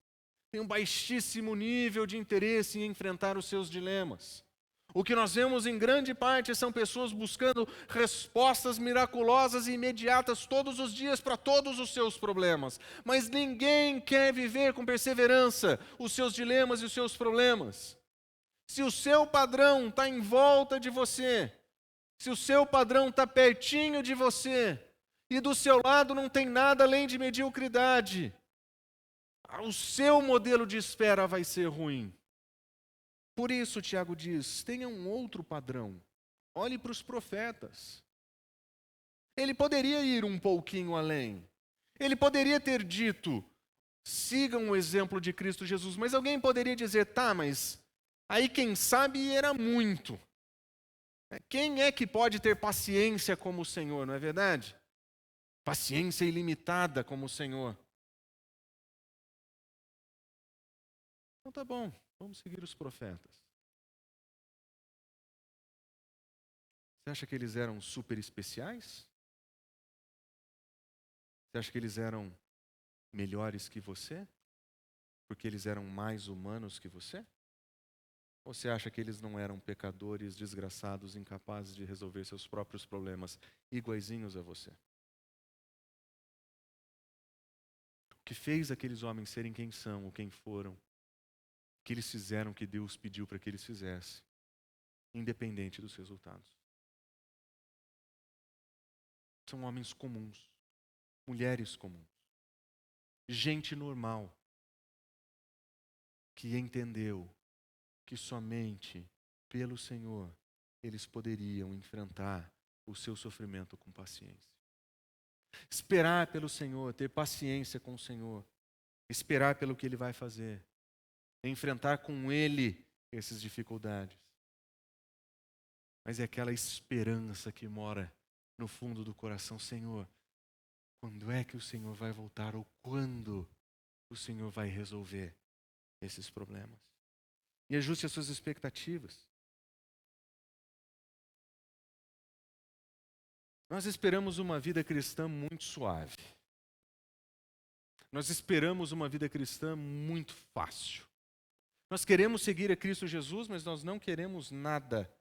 Tem um baixíssimo nível de interesse em enfrentar os seus dilemas. O que nós vemos em grande parte são pessoas buscando respostas miraculosas e imediatas todos os dias para todos os seus problemas. Mas ninguém quer viver com perseverança os seus dilemas e os seus problemas. Se o seu padrão está em volta de você, se o seu padrão está pertinho de você, e do seu lado não tem nada além de mediocridade, o seu modelo de espera vai ser ruim. Por isso, Tiago diz, tenha um outro padrão. Olhe para os profetas. Ele poderia ir um pouquinho além. Ele poderia ter dito, sigam o exemplo de Cristo Jesus. Mas alguém poderia dizer, tá, mas aí quem sabe era muito. Quem é que pode ter paciência como o Senhor, não é verdade? Paciência ilimitada como o Senhor. Então tá bom, vamos seguir os profetas. Você acha que eles eram super especiais? Você acha que eles eram melhores que você? Porque eles eram mais humanos que você? Ou você acha que eles não eram pecadores, desgraçados, incapazes de resolver seus próprios problemas, iguaizinhos a você? O que fez aqueles homens serem quem são ou quem foram? O que eles fizeram que Deus pediu para que eles fizessem, independente dos resultados? São homens comuns, mulheres comuns, gente normal, que entendeu que somente pelo Senhor eles poderiam enfrentar o seu sofrimento com paciência. Esperar pelo Senhor, ter paciência com o Senhor, esperar pelo que Ele vai fazer, enfrentar com Ele essas dificuldades. Mas é aquela esperança que mora no fundo do coração. Senhor, quando é que o Senhor vai voltar ou quando o Senhor vai resolver esses problemas? E ajuste as suas expectativas. Nós esperamos uma vida cristã muito suave. Nós esperamos uma vida cristã muito fácil. Nós queremos seguir a Cristo Jesus, mas nós não queremos nada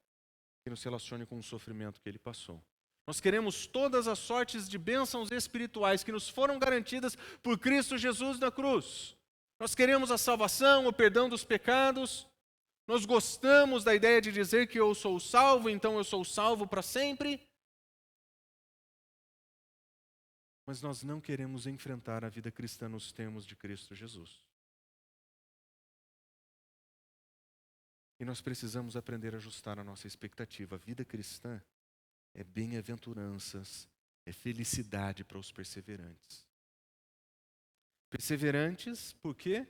que nos relacione com o sofrimento que Ele passou. Nós queremos todas as sortes de bênçãos espirituais que nos foram garantidas por Cristo Jesus na cruz. Nós queremos a salvação, o perdão dos pecados. Nós gostamos da ideia de dizer que eu sou salvo, então eu sou salvo para sempre. Mas nós não queremos enfrentar a vida cristã nos termos de Cristo Jesus. E nós precisamos aprender a ajustar a nossa expectativa. A vida cristã é bem-aventuranças, é felicidade para os perseverantes. Perseverantes por quê?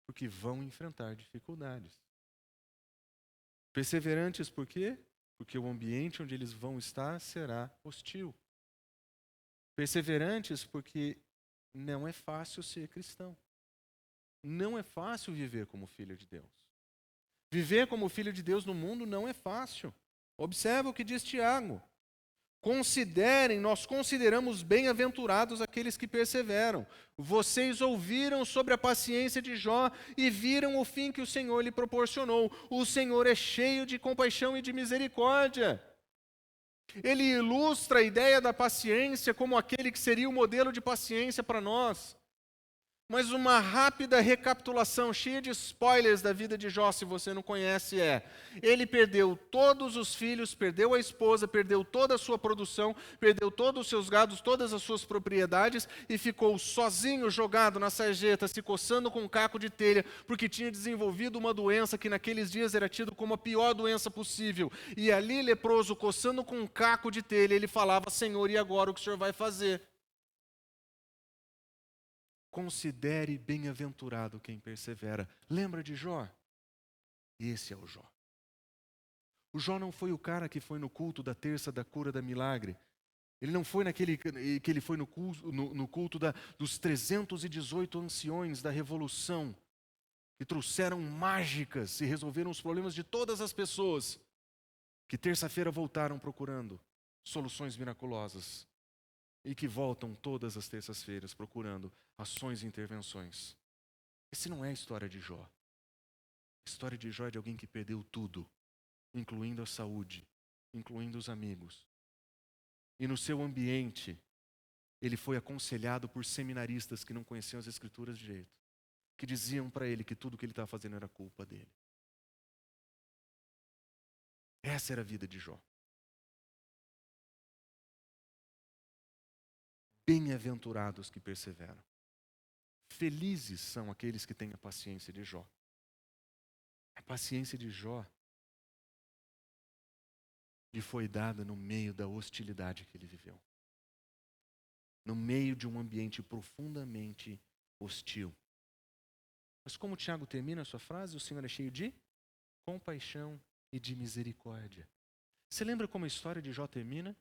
Porque vão enfrentar dificuldades. Perseverantes por quê? Porque o ambiente onde eles vão estar será hostil. Perseverantes porque não é fácil ser cristão. Não é fácil viver como filho de Deus. Viver como filho de Deus no mundo não é fácil. Observa o que diz Tiago. Nós consideramos bem-aventurados aqueles que perseveram. Vocês ouviram sobre a paciência de Jó e viram o fim que o Senhor lhe proporcionou. O Senhor é cheio de compaixão e de misericórdia. Ele ilustra a ideia da paciência como aquele que seria o modelo de paciência para nós. Mas uma rápida recapitulação, cheia de spoilers da vida de Jó, se você não conhece, ele perdeu todos os filhos, perdeu a esposa, perdeu toda a sua produção, perdeu todos os seus gados, todas as suas propriedades e ficou sozinho, jogado na sarjeta, se coçando com um caco de telha, porque tinha desenvolvido uma doença que naqueles dias era tido como a pior doença possível. E ali, leproso, coçando com um caco de telha, ele falava: Senhor, e agora o que o Senhor vai fazer? Considere bem-aventurado quem persevera. Lembra de Jó? Esse é o Jó. O Jó não foi o cara que foi no culto da terça da cura da milagre. Ele não foi naquele que ele foi no culto dos 318 anciões da revolução, que trouxeram mágicas e resolveram os problemas de todas as pessoas, que terça-feira voltaram procurando soluções miraculosas. E que voltam todas as terças-feiras procurando ações e intervenções. Esse não é a história de Jó. A história de Jó é de alguém que perdeu tudo, incluindo a saúde, incluindo os amigos. E no seu ambiente, ele foi aconselhado por seminaristas que não conheciam as Escrituras direito, que diziam para ele que tudo que ele estava fazendo era culpa dele. Essa era a vida de Jó. Bem-aventurados que perseveram. Felizes são aqueles que têm a paciência de Jó. A paciência de Jó lhe foi dada no meio da hostilidade que ele viveu. No meio de um ambiente profundamente hostil. Mas como Tiago termina a sua frase, o Senhor é cheio de compaixão e de misericórdia. Você lembra como a história de Jó termina?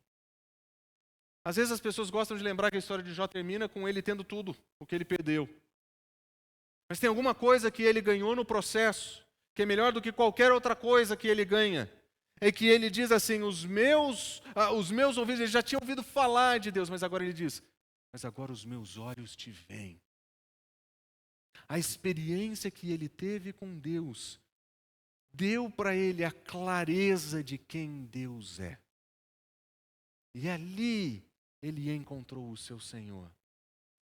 Às vezes as pessoas gostam de lembrar que a história de Jó termina com ele tendo tudo o que ele perdeu. Mas tem alguma coisa que ele ganhou no processo, que é melhor do que qualquer outra coisa que ele ganha. É que ele diz assim, os meus ouvidos, ele já tinha ouvido falar de Deus, mas agora ele diz, mas agora os meus olhos te veem. A experiência que ele teve com Deus deu para ele a clareza de quem Deus é. E ali ele encontrou o seu Senhor.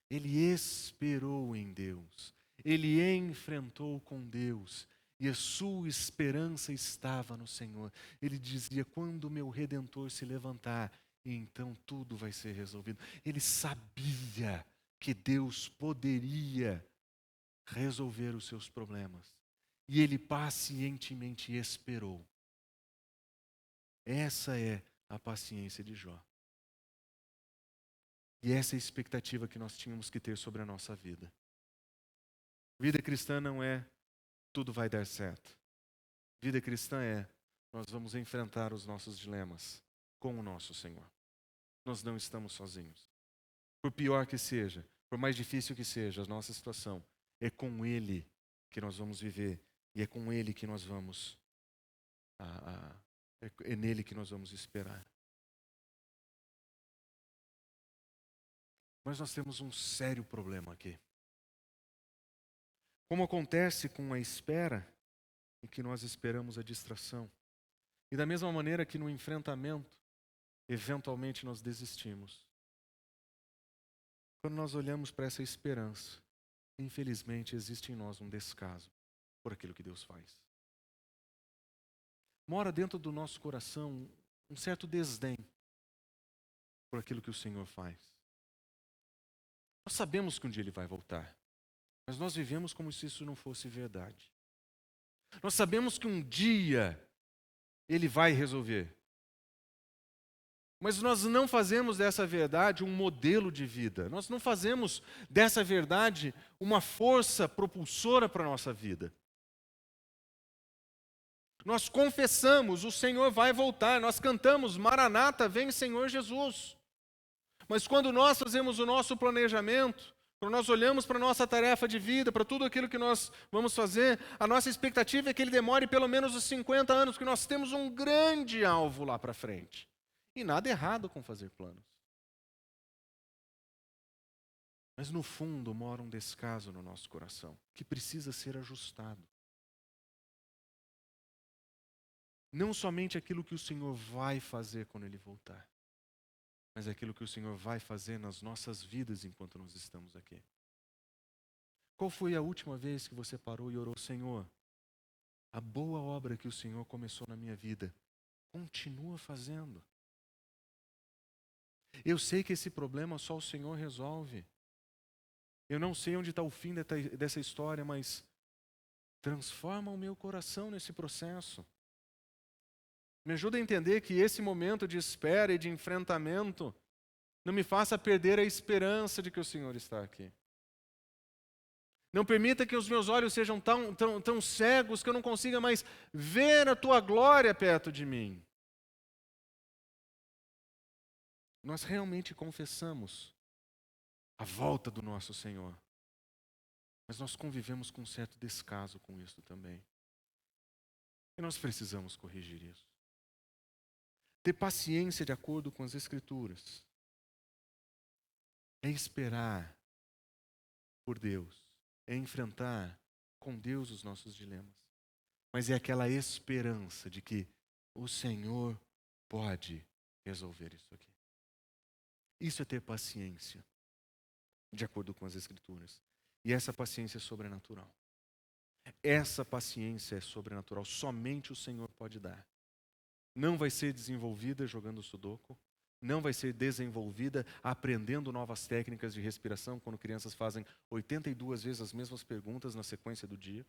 Ele esperou em Deus. Ele enfrentou com Deus. E a sua esperança estava no Senhor. Ele dizia, quando o meu Redentor se levantar, então tudo vai ser resolvido. Ele sabia que Deus poderia resolver os seus problemas. E ele pacientemente esperou. Essa é a paciência de Jó. E essa é a expectativa que nós tínhamos que ter sobre a nossa vida. Vida cristã não é tudo vai dar certo. Vida cristã é nós vamos enfrentar os nossos dilemas com o nosso Senhor. Nós não estamos sozinhos. Por pior que seja, por mais difícil que seja a nossa situação, é com Ele que nós vamos viver e é com Ele que nós vamos, é nele que nós vamos esperar. Mas nós temos um sério problema aqui. Como acontece com a espera, em que nós esperamos a distração. E da mesma maneira que no enfrentamento, eventualmente nós desistimos. Quando nós olhamos para essa esperança, infelizmente existe em nós um descaso por aquilo que Deus faz. Mora dentro do nosso coração um certo desdém por aquilo que o Senhor faz. Nós sabemos que um dia Ele vai voltar, mas nós vivemos como se isso não fosse verdade. Nós sabemos que um dia Ele vai resolver. Mas nós não fazemos dessa verdade um modelo de vida. Nós não fazemos dessa verdade uma força propulsora para a nossa vida. Nós confessamos, o Senhor vai voltar. Nós cantamos, Maranata, vem Senhor Jesus. Mas quando nós fazemos o nosso planejamento, quando nós olhamos para a nossa tarefa de vida, para tudo aquilo que nós vamos fazer, a nossa expectativa é que ele demore pelo menos os 50 anos, porque nós temos um grande alvo lá para frente. E nada errado com fazer planos. Mas no fundo mora um descaso no nosso coração, que precisa ser ajustado. Não somente aquilo que o Senhor vai fazer quando Ele voltar, mas aquilo que o Senhor vai fazer nas nossas vidas enquanto nós estamos aqui. Qual foi a última vez que você parou e orou, Senhor, a boa obra que o Senhor começou na minha vida, continua fazendo. Eu sei que esse problema só o Senhor resolve. Eu não sei onde está o fim dessa história, mas transforma o meu coração nesse processo. Me ajuda a entender que esse momento de espera e de enfrentamento não me faça perder a esperança de que o Senhor está aqui. Não permita que os meus olhos sejam tão cegos que eu não consiga mais ver a Tua glória perto de mim. Nós realmente confessamos a volta do nosso Senhor. Mas nós convivemos com um certo descaso com isso também. E nós precisamos corrigir isso. Ter paciência de acordo com as Escrituras é esperar por Deus, é enfrentar com Deus os nossos dilemas. Mas é aquela esperança de que o Senhor pode resolver isso aqui. Isso é ter paciência, de acordo com as Escrituras. E essa paciência é sobrenatural. Essa paciência é sobrenatural. Somente o Senhor pode dar. Não vai ser desenvolvida jogando sudoku. Não vai ser desenvolvida aprendendo novas técnicas de respiração, quando crianças fazem 82 vezes as mesmas perguntas na sequência do dia.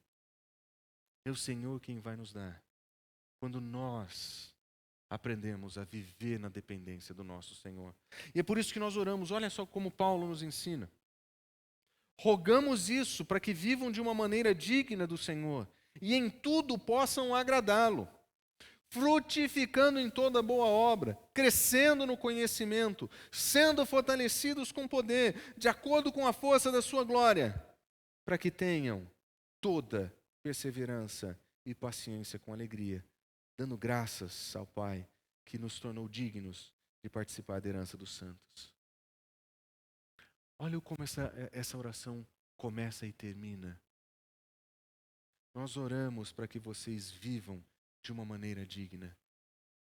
É o Senhor quem vai nos dar. Quando nós aprendemos a viver na dependência do nosso Senhor. E é por isso que nós oramos. Olha só como Paulo nos ensina. Rogamos isso para que vivam de uma maneira digna do Senhor e em tudo possam agradá-lo, frutificando em toda boa obra, crescendo no conhecimento, sendo fortalecidos com poder, de acordo com a força da sua glória, para que tenham toda perseverança e paciência com alegria, dando graças ao Pai que nos tornou dignos de participar da herança dos santos. Olha como essa oração começa e termina. Nós oramos para que vocês vivam de uma maneira digna.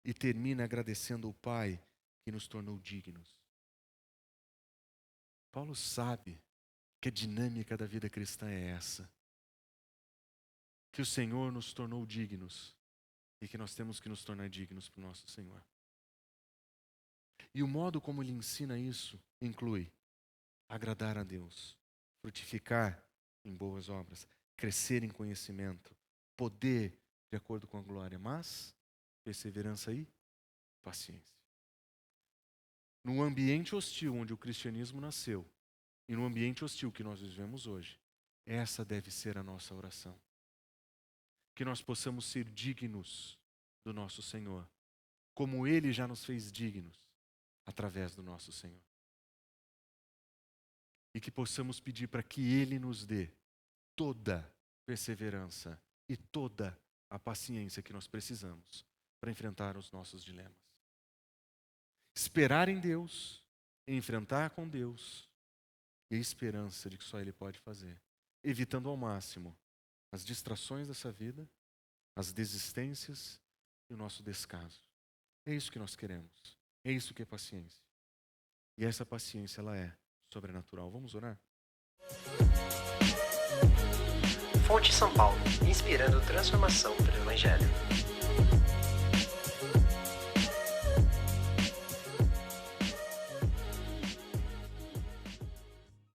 E termina agradecendo ao Pai que nos tornou dignos. Paulo sabe que a dinâmica da vida cristã é essa. Que o Senhor nos tornou dignos. E que nós temos que nos tornar dignos para o nosso Senhor. E o modo como ele ensina isso inclui agradar a Deus, frutificar em boas obras, crescer em conhecimento, poder de acordo com a glória, mas perseverança e paciência. No ambiente hostil onde o cristianismo nasceu e no ambiente hostil que nós vivemos hoje, essa deve ser a nossa oração. Que nós possamos ser dignos do nosso Senhor, como Ele já nos fez dignos através do nosso Senhor. E que possamos pedir para que Ele nos dê toda perseverança e toda a paciência que nós precisamos para enfrentar os nossos dilemas. Esperar em Deus, enfrentar com Deus e a esperança de que só Ele pode fazer, evitando ao máximo as distrações dessa vida, as desistências e o nosso descaso. É isso que nós queremos. É isso que é paciência. E essa paciência, ela é sobrenatural. Vamos orar? Fonte São Paulo, inspirando transformação pelo Evangelho.